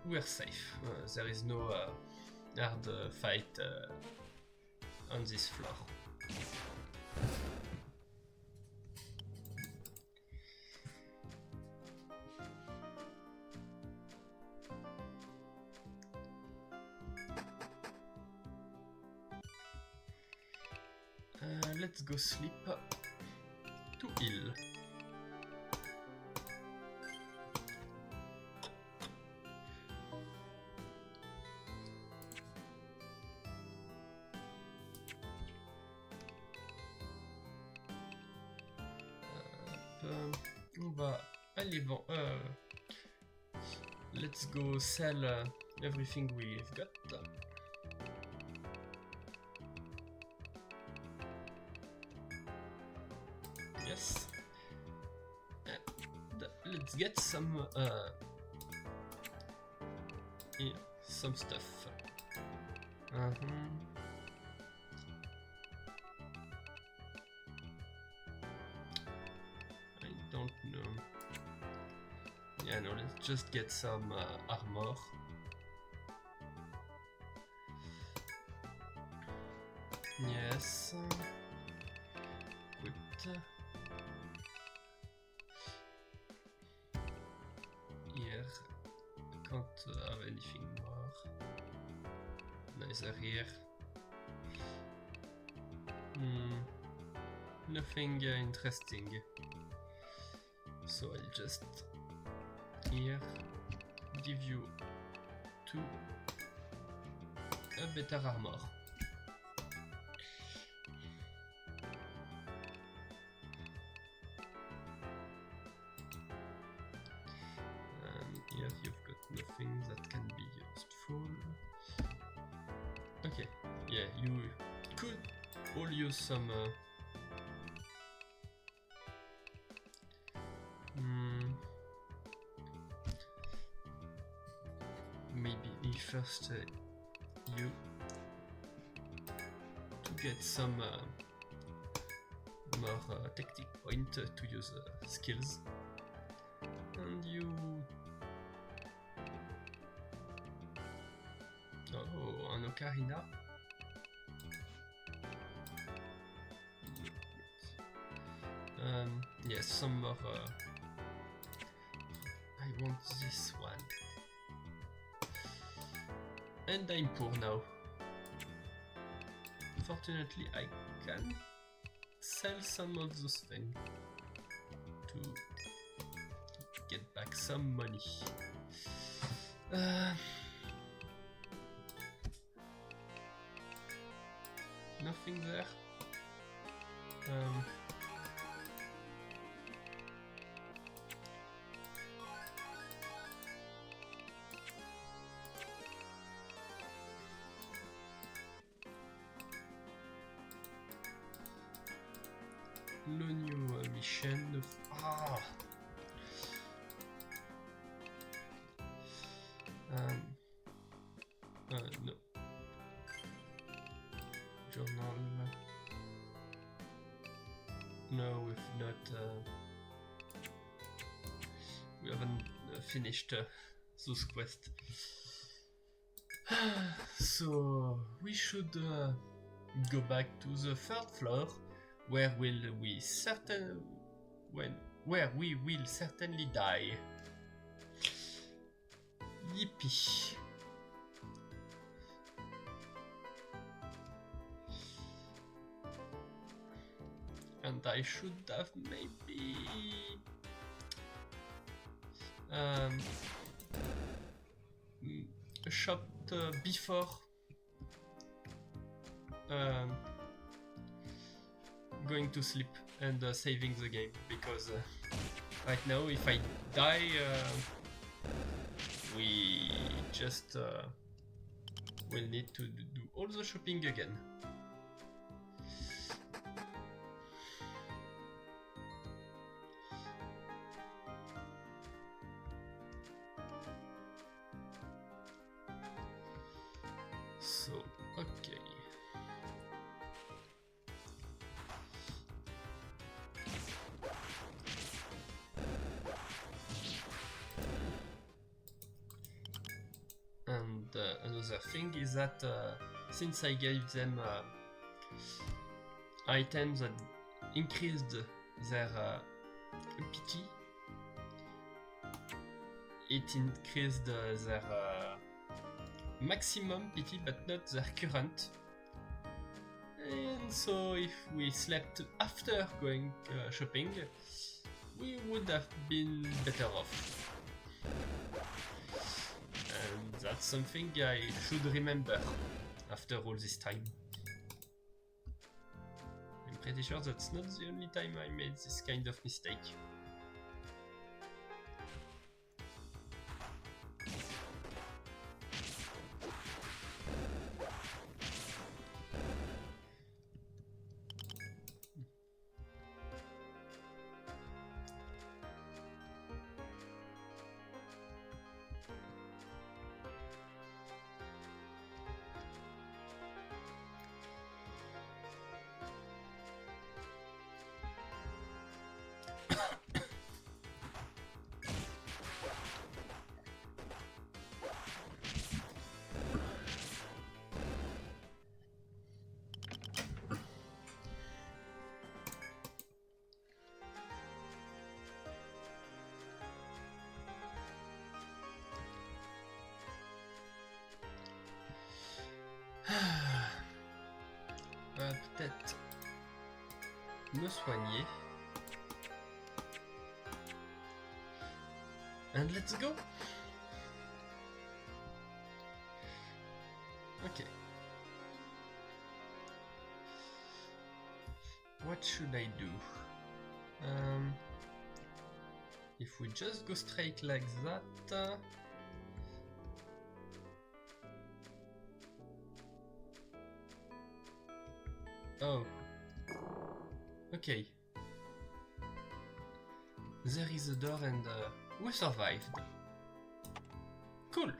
we're safe. There is no hard fight on this floor. Let's go sleep to heal. On va aller vendre. Let's go sell everything we've got. Yes. And let's get some yeah, some stuff. I don't know. Yeah, no, let's just get some armor. Yes. Good. Here, I can't have anything more. Neither here. Nothing interesting. So I'll just here give you a better armor. And here you've got nothing that can be useful. Okay, yeah, you could all use some maybe first you to get some more tactic point to use skills, and you Oh, un ocarina. Yes, some more. I want this one. And I'm poor now. Fortunately, I can sell some of those things to get back some money. Nothing there. Le new mission. Ah. No. Journal. No, we've not. We haven't finished those quests. So we should go back to the third floor, where we will certainly die. Yippee! And I should have maybe shopped before going to sleep and saving the game, because right now if I die we just will need to do all the shopping again. So, okay. And another thing is that since I gave them items that increased their pity, it increased their maximum pity but not their current. And so if we slept after going shopping, we would have been better off. And that's something I should remember after all this time. I'm pretty sure that's not the only time I made this kind of mistake. Peut-être me soigner. And let's go. Okay. What should I do? If we just go straight like that. Oh. Okay. There is a door and we survived. Cool.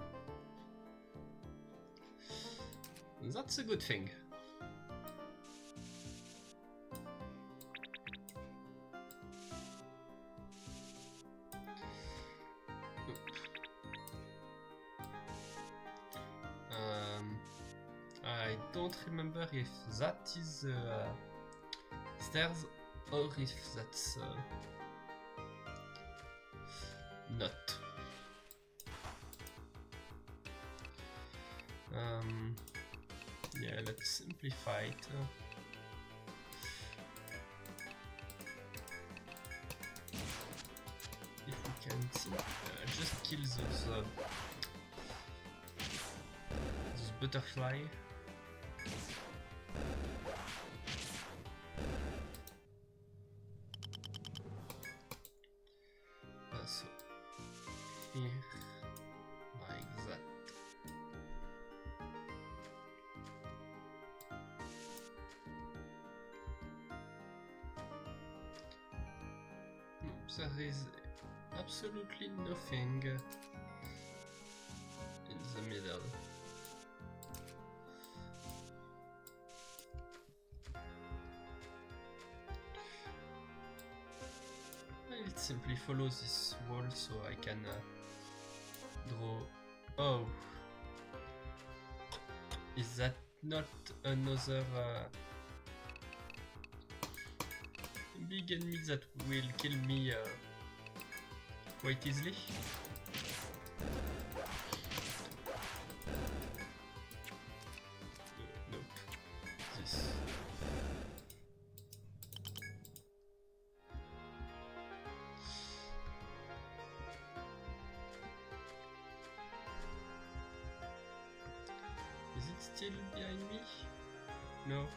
That's a good thing. don't remember if that is stairs or if that's not. Yeah, let's simplify it. If we can just kill those butterfly. So here, like that. There is absolutely nothing in the middle. I'll simply follow this wall so I can draw. Oh, is that not another big enemy that will kill me quite easily? Nope. This. Is it still behind me? No.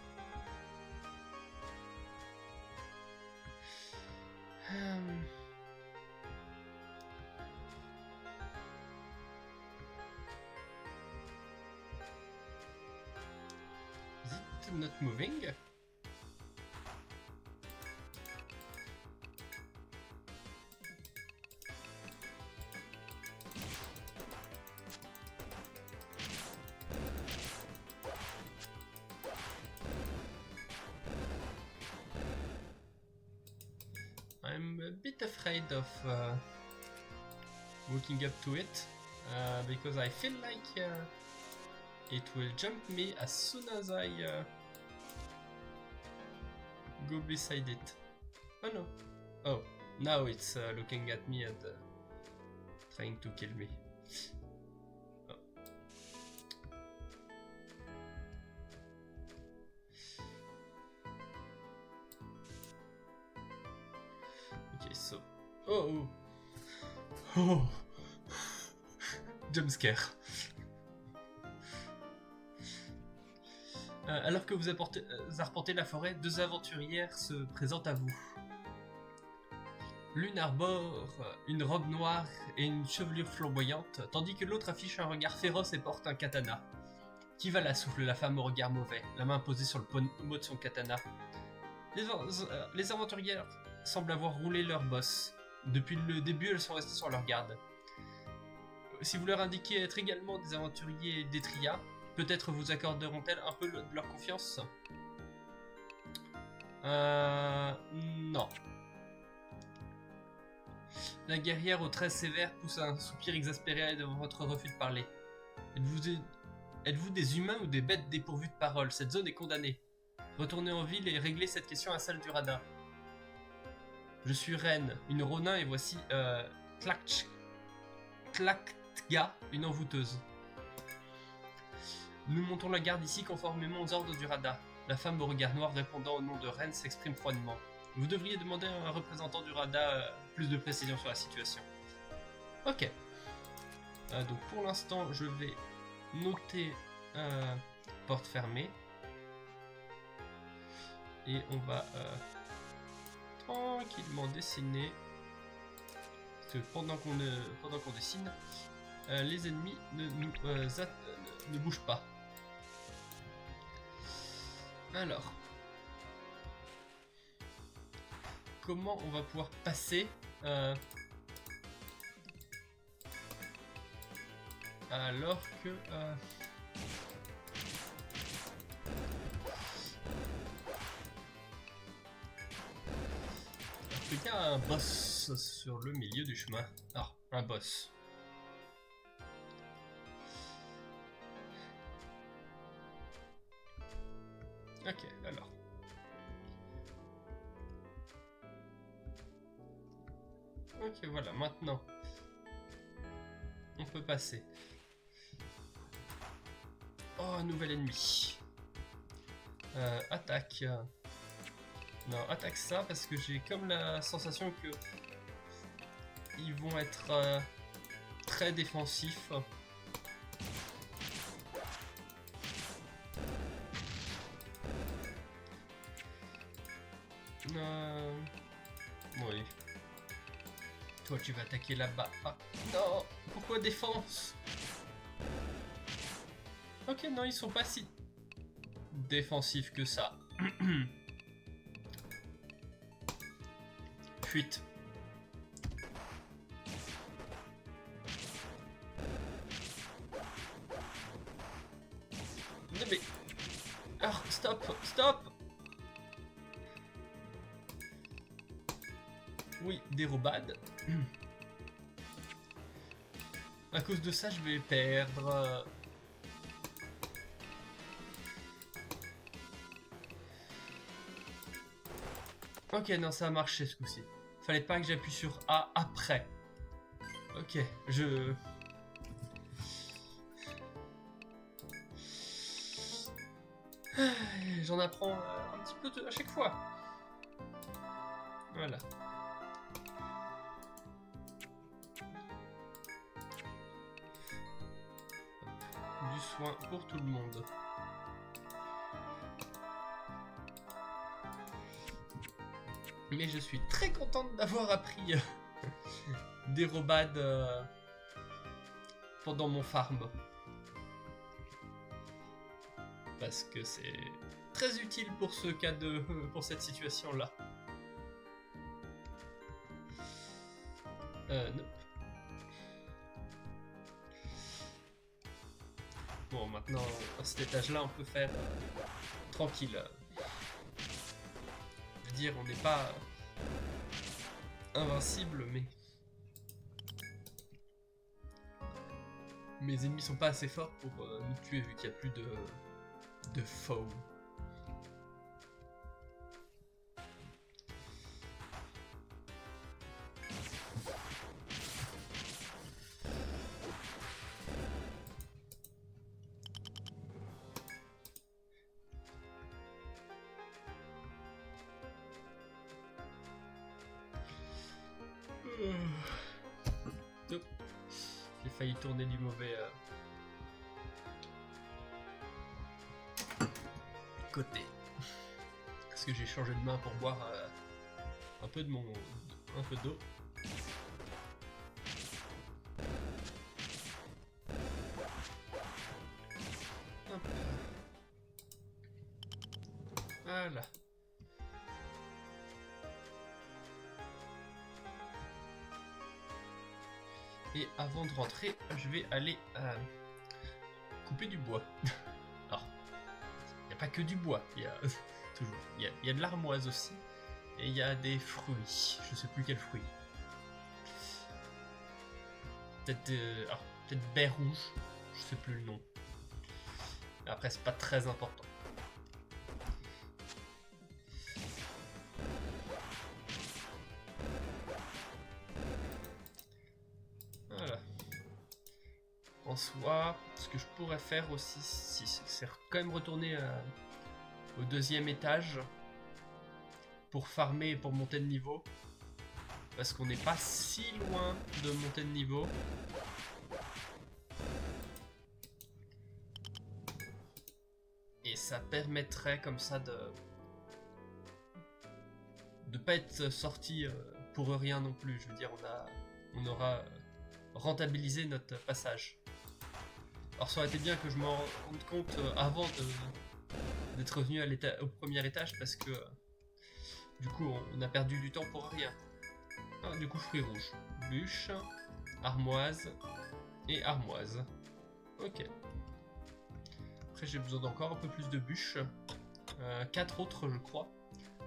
Is it not moving? I'm a bit afraid of walking up to it because I feel like it will jump me as soon as I go beside it. Oh no. Oh, now it's looking at me and trying to kill me. Oh. Okay, so... Oh! Oh! Jump scare. Alors que vous arpentez la forêt, deux aventurières se présentent à vous. L'une arbore une robe noire et une chevelure flamboyante, tandis que l'autre affiche un regard féroce et porte un katana. Qui va là, souffle la femme au regard mauvais, la main posée sur le pommeau de son katana. Les aventurières semblent avoir roulé leur bosse. Depuis le début, elles sont restées sur leur garde. Si vous leur indiquez être également des aventuriers d'Etria, peut-être vous accorderont-elles un peu de leur confiance? Non. La guerrière aux traits sévères pousse un soupir exaspéré devant votre refus de parler. Êtes-vous des humains ou des bêtes dépourvues de parole? Cette zone est condamnée. Retournez en ville et réglez cette question à la salle du radar. Je suis reine, une ronin, et voici Tlaktga, une envoûteuse. Nous montons la garde ici conformément aux ordres du radar. La femme au regard noir répondant au nom de reine s'exprime froidement. Vous devriez demander à un représentant du radar plus de précision sur la situation. Ok. Donc pour l'instant, je vais noter porte fermée. Et on va tranquillement dessiner. Parce que pendant qu'on dessine, les ennemis ne bougent pas. Alors, comment on va pouvoir passer alors que il y a un boss sur le milieu du chemin. Ah, un boss. Ok, voilà, maintenant. On peut passer. Oh, un nouvel ennemi. Attaque. Non, attaque ça parce que j'ai comme la sensation que ils vont être très défensifs. Oui. Toi, tu vas attaquer là-bas. Ah, non. Pourquoi défense? Ok, non, ils sont pas si défensifs que ça. Fuite. Mais... Ah, stop, stop. Oui, dérobade. À cause de ça, je vais perdre. Ok, non, ça a marché ce coup-ci. Fallait pas que j'appuie sur A après. Ok, je... J'en apprends un petit peu à chaque fois. Voilà. Du soin pour tout le monde. Mais je suis très contente d'avoir appris dérobade pendant mon farm. Parce que c'est très utile pour ce cas de... pour cette situation-là. Non. Bon, maintenant, à cet étage-là, on peut faire tranquille. Je veux dire, on n'est pas invincible, mais... Mes ennemis sont pas assez forts pour nous tuer, vu qu'il n'y a plus de foe. Oh. J'ai failli tourner du mauvais côté. Parce que j'ai changé de main pour boire un peu de un peu d'eau. Voilà. Et avant de rentrer, je vais aller couper du bois. Alors, il n'y a pas que du bois, il y a toujours, il y a de l'armoise aussi, et il y a des fruits. Je sais plus quels fruits. Peut-être peut-être baie rouge, je sais plus le nom. Après, c'est pas très important. Voilà. En soi, ce que je pourrais faire aussi, c'est quand même retourner au deuxième étage pour farmer et pour monter de niveau. Parce qu'on n'est pas si loin de monter de niveau. Et ça permettrait comme ça de pas être sorti pour rien non plus. Je veux dire, on aura rentabilisé notre passage. Alors ça aurait été bien que je m'en rende compte avant d'être revenu au premier étage parce que du coup on a perdu du temps pour rien. Ah, du coup fruits rouges, bûche, armoise et armoise. Ok. Après j'ai besoin d'encore un peu plus de bûches. 4 autres je crois.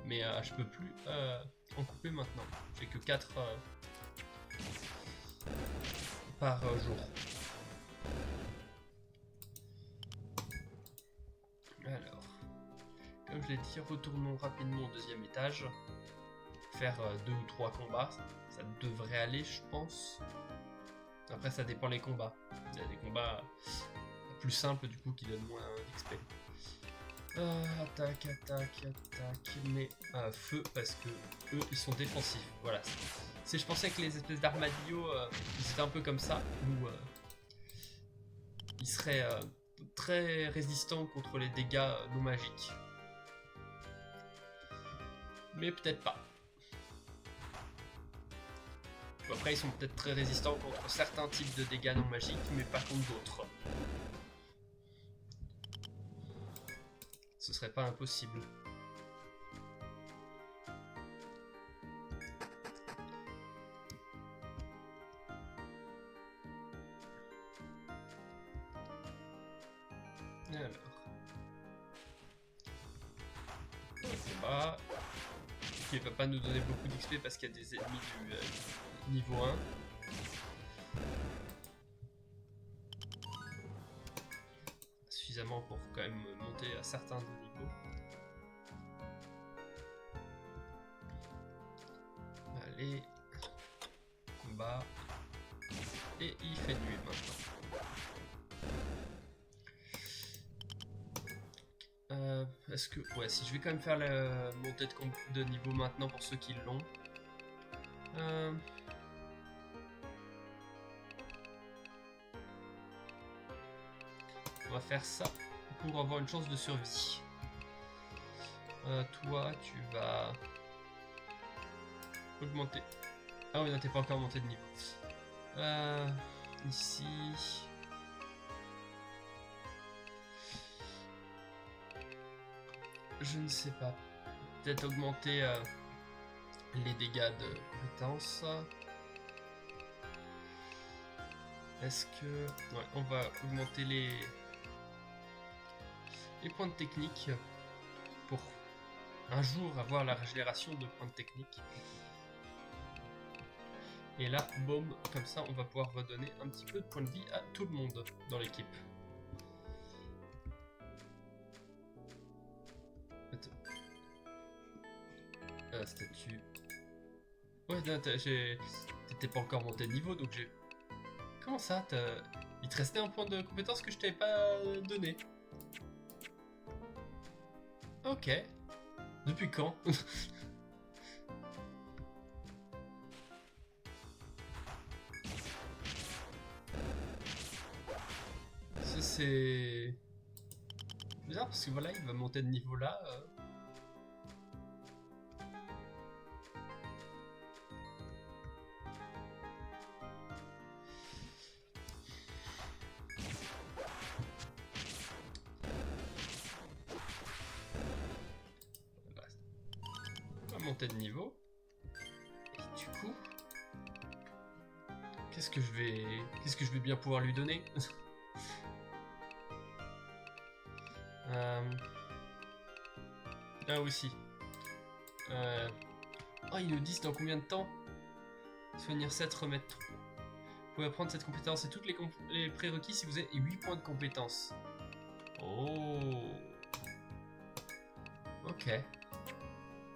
Mais je peux plus en couper maintenant. J'ai que 4 par jour. Alors, comme je l'ai dit, retournons rapidement au deuxième étage. faire 2 ou 3 combats, ça devrait aller, je pense. Après, ça dépend les combats. Il y a des combats plus simples, du coup, qui donnent moins d'XP. Attaque, mais feu, parce que eux, ils sont défensifs. Voilà. Je pensais que les espèces d'armadillos, ils étaient un peu comme ça, où ils seraient très résistants contre les dégâts non magiques. Mais peut-être pas. Après, ils sont peut-être très résistants contre certains types de dégâts non magiques, mais pas contre d'autres. Ce serait pas impossible. Alors. Combat. Qui va pas nous donner beaucoup d'XP parce qu'il y a des ennemis du niveau 1. Suffisamment pour quand même monter à certains niveaux. Allez. Combat. Et il fait nuit maintenant. Est-ce que... Ouais, si je vais quand même faire la montée de niveau maintenant pour ceux qui l'ont. On va faire ça pour avoir une chance de survie. Toi, tu vas augmenter. Ah oui, non, t'es pas encore monté de niveau. Ici... Je ne sais pas. Peut-être augmenter les dégâts de compétences. Est-ce que... Ouais, on va augmenter les points de technique pour un jour avoir la régénération de points de technique. Et là, boum, comme ça, on va pouvoir redonner un petit peu de points de vie à tout le monde dans l'équipe. Statut. Ouais, t'étais pas encore monté de niveau, donc j'ai... Comment ça, il te restait un point de compétence que je t'avais pas donné. Ok. Depuis quand? Ça c'est... bizarre parce que voilà, il va monter de niveau là. Monter de niveau. Et du coup, qu'est-ce que je vais bien pouvoir lui donner? Ah aussi. Oh, ils nous disent dans combien de temps? Soignir 7, remettre 3. Vous pouvez apprendre cette compétence et toutes les prérequis si vous avez 8 points de compétence. Oh. Ok.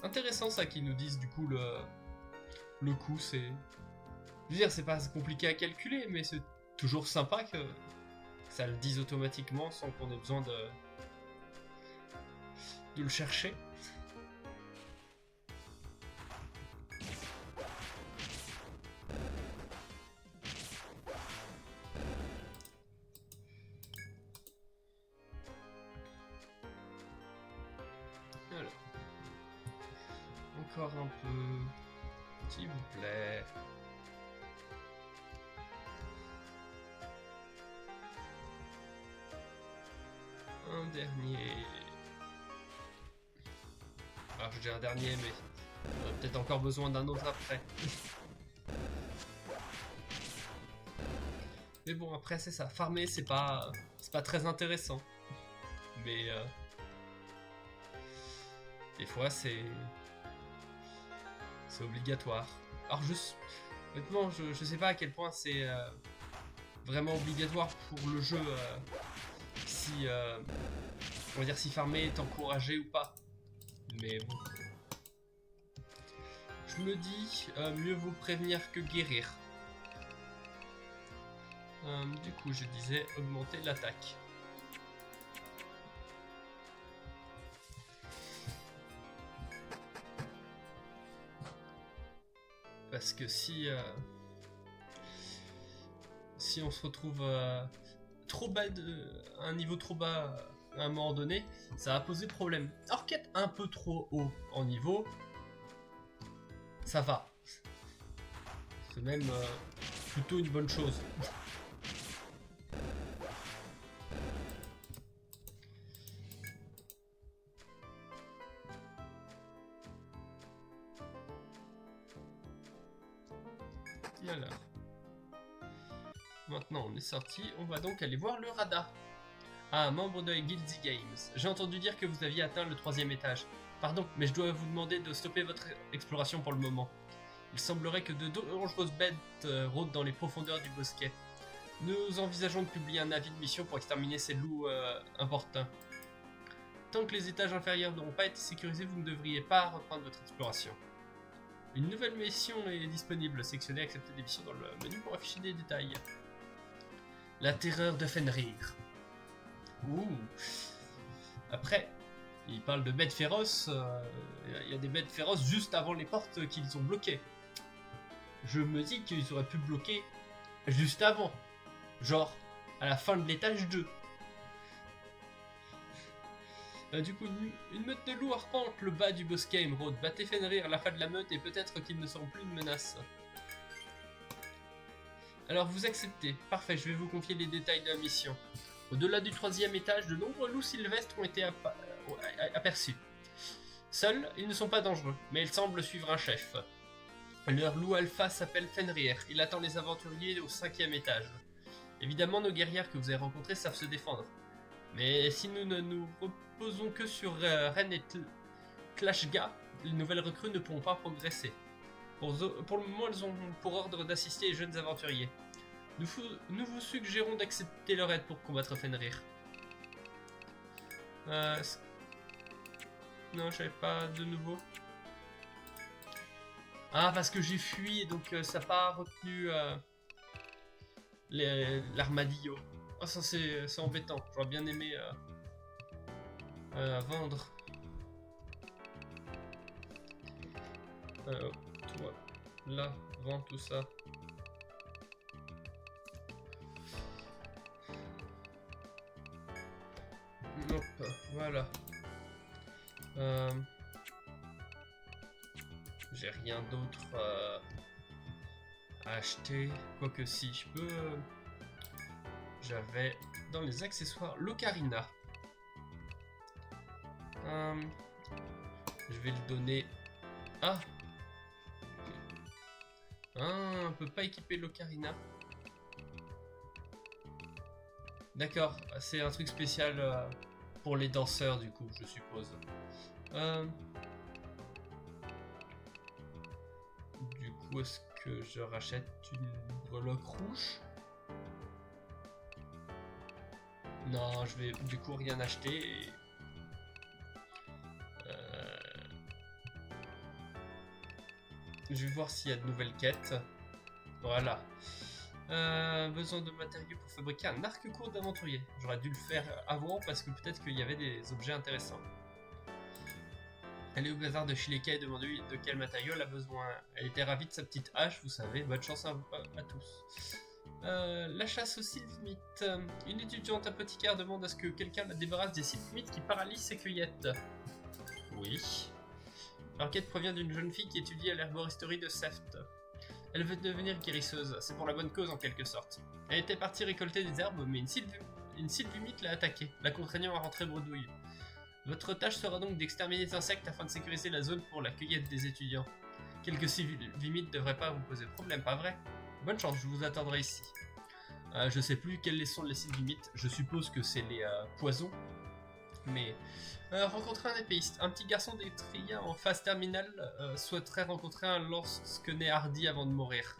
Intéressant ça qu'ils nous disent du coup le coût, c'est... Je veux dire, c'est pas compliqué à calculer, mais c'est toujours sympa que ça le dise automatiquement sans qu'on ait besoin de le chercher. Alors. Encore un peu, s'il vous plaît. Un dernier. Alors je dis un dernier, mais on a peut-être encore besoin d'un autre après. Mais bon, après c'est ça. Farmer, c'est pas très intéressant. Mais des fois c'est obligatoire. Alors honnêtement, je sais pas à quel point c'est vraiment obligatoire pour le jeu, si on va dire si farmer est encouragé ou pas. Mais bon, je je me dis, mieux vaut prévenir que guérir. Du coup, je disais augmenter l'attaque. Parce que si on se retrouve trop bas un niveau trop bas à un moment donné, ça va poser problème. Alors qu'être un peu trop haut en niveau, ça va. C'est même plutôt une bonne chose. Alors, maintenant on est sorti, on va donc aller voir le radar. Ah, membre de Guilty Games. J'ai entendu dire que vous aviez atteint le 3e étage. Pardon, mais je dois vous demander de stopper votre exploration pour le moment. Il semblerait que de dangereuses bêtes rôdent dans les profondeurs du bosquet. Nous envisageons de publier un avis de mission pour exterminer ces loups importuns. Tant que les étages inférieurs n'auront pas été sécurisés, vous ne devriez pas reprendre votre exploration. Une nouvelle mission est disponible. Sélectionnez accepter des missions dans le menu pour afficher des détails. La terreur de Fenrir. Ouh. Après, il parle de bêtes féroces. Il y a des bêtes féroces juste avant les portes qu'ils ont bloquées. Je me dis qu'ils auraient pu bloquer juste avant. Genre, à la fin de l'étage 2. Du coup, une meute de loups arpente le bas du bosquet émeraude. Battez Fenrir à la fin de la meute et peut-être qu'ils ne seront plus une menace. Alors vous acceptez. Parfait, je vais vous confier les détails de la mission. Au-delà du 3e étage, de nombreux loups sylvestres ont été aperçus. Seuls, ils ne sont pas dangereux, mais ils semblent suivre un chef. Leur loup alpha s'appelle Fenrir. Il attend les aventuriers au 5e étage. Évidemment, nos guerrières que vous avez rencontrées savent se défendre. Mais si nous ne nous reposons que sur Ren et Klashga, les nouvelles recrues ne pourront pas progresser. Pour le moment, elles ont pour ordre d'assister les jeunes aventuriers. Nous vous suggérons d'accepter leur aide pour combattre Fenrir. Non, j'avais pas de nouveau. Ah, parce que j'ai fui, donc ça n'a pas retenu l'armadillo. Oh, ça c'est embêtant. J'aurais bien aimé vendre. Toi, là, vends tout ça. Hop, voilà. J'ai rien d'autre à acheter. Quoique si je peux... J'avais dans les accessoires l'ocarina. Je vais le donner à... on peut pas équiper l'ocarina. D'accord, c'est un truc spécial pour les danseurs du coup, je suppose. Du coup, est-ce que je rachète une breloque rouge? Non, je vais du coup rien acheter. Et... je vais voir s'il y a de nouvelles quêtes. Voilà. Besoin de matériaux pour fabriquer un arc court d'aventurier. J'aurais dû le faire avant parce que peut-être qu'il y avait des objets intéressants. Allez au bazar de Shileka et demandez de quel matériau elle a besoin. Elle était ravie de sa petite hache, vous savez. Bonne chance à tous. La chasse aux sylph-mythes. Une étudiante apothicaire demande à ce que quelqu'un la débarrasse des sylph-mythes qui paralysent ses cueillettes. Oui. L'enquête provient d'une jeune fille qui étudie à l'herboristerie de Seft. Elle veut devenir guérisseuse, c'est pour la bonne cause en quelque sorte. Elle était partie récolter des herbes, mais une sylph-mythe l'a attaquée, la contraignant à rentrer bredouille. Votre tâche sera donc d'exterminer les insectes afin de sécuriser la zone pour la cueillette des étudiants. Quelques sylph-mythes ne devraient pas vous poser problème, pas vrai? Bonne chance, je vous attendrai ici. Je sais plus quels sont les sylph-mythes, je suppose que c'est les poisons. Mais rencontrer un épéiste. Un petit garçon d'Etriya en phase terminale souhaiterait rencontrer un lorsque-né hardi avant de mourir.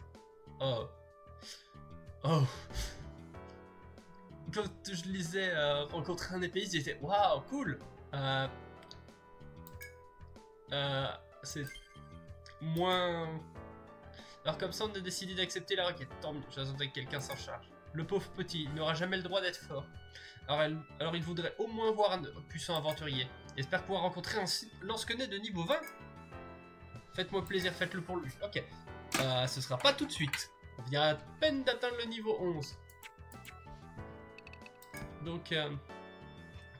Oh. Oh. Quand je lisais rencontrer un épéiste, j'étais waouh, cool. C'est moins... Alors comme ça, on a décidé d'accepter la requête. Tant mieux, j'attendais que quelqu'un s'en charge. Le pauvre petit n'aura jamais le droit d'être fort. Alors il voudrait au moins voir un puissant aventurier. J'espère pouvoir rencontrer un lance-quenet de niveau 20. Faites-moi plaisir, faites-le pour lui. Ok. Ce sera pas tout de suite. On vient à peine d'atteindre le niveau 11. Donc,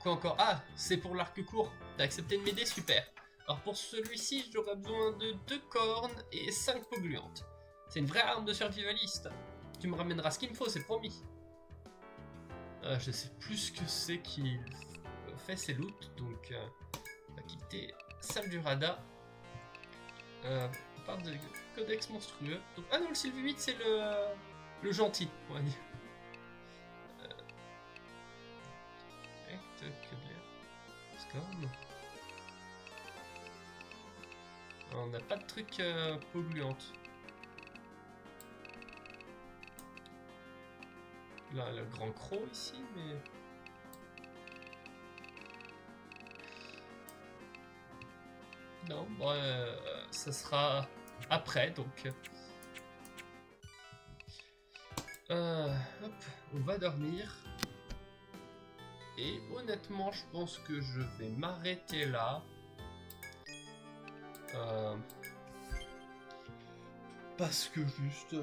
quoi encore? Ah, c'est pour l'arc court. T'as accepté de m'aider, super. Alors pour celui-ci, j'aurai besoin de 2 cornes et 5 peaux gluantes. C'est une vraie arme de survivaliste. Tu me ramèneras ce qu'il me faut, c'est promis. Je sais plus ce que c'est qui fait ses loots, donc on va quitter salle du radar. On parle de codex monstrueux. Donc, ah non, le Sylvie c'est le gentil, on va dire. On n'a pas de truc peau gluante. Là, le grand croc ici, mais... Non, bon, ça sera après, donc... hop, on va dormir. Et honnêtement, je pense que je vais m'arrêter là. Parce que juste...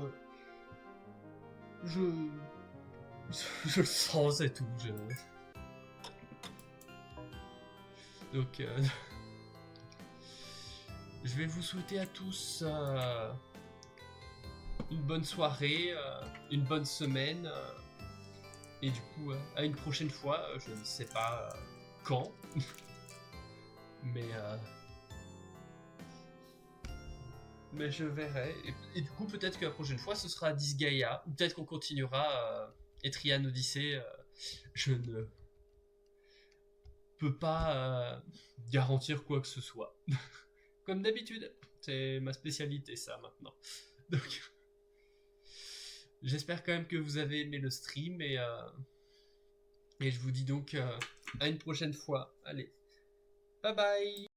je le sens, c'est tout. Donc... je vais vous souhaiter à tous une bonne soirée, une bonne semaine, et du coup, à une prochaine fois, je ne sais pas quand, mais je verrai, et du coup, peut-être que la prochaine fois, ce sera Disgaea, ou peut-être qu'on continuera Etrian Odyssey, je ne peux pas garantir quoi que ce soit. Comme d'habitude, c'est ma spécialité ça maintenant. Donc, j'espère quand même que vous avez aimé le stream et je vous dis donc à une prochaine fois. Allez, bye bye.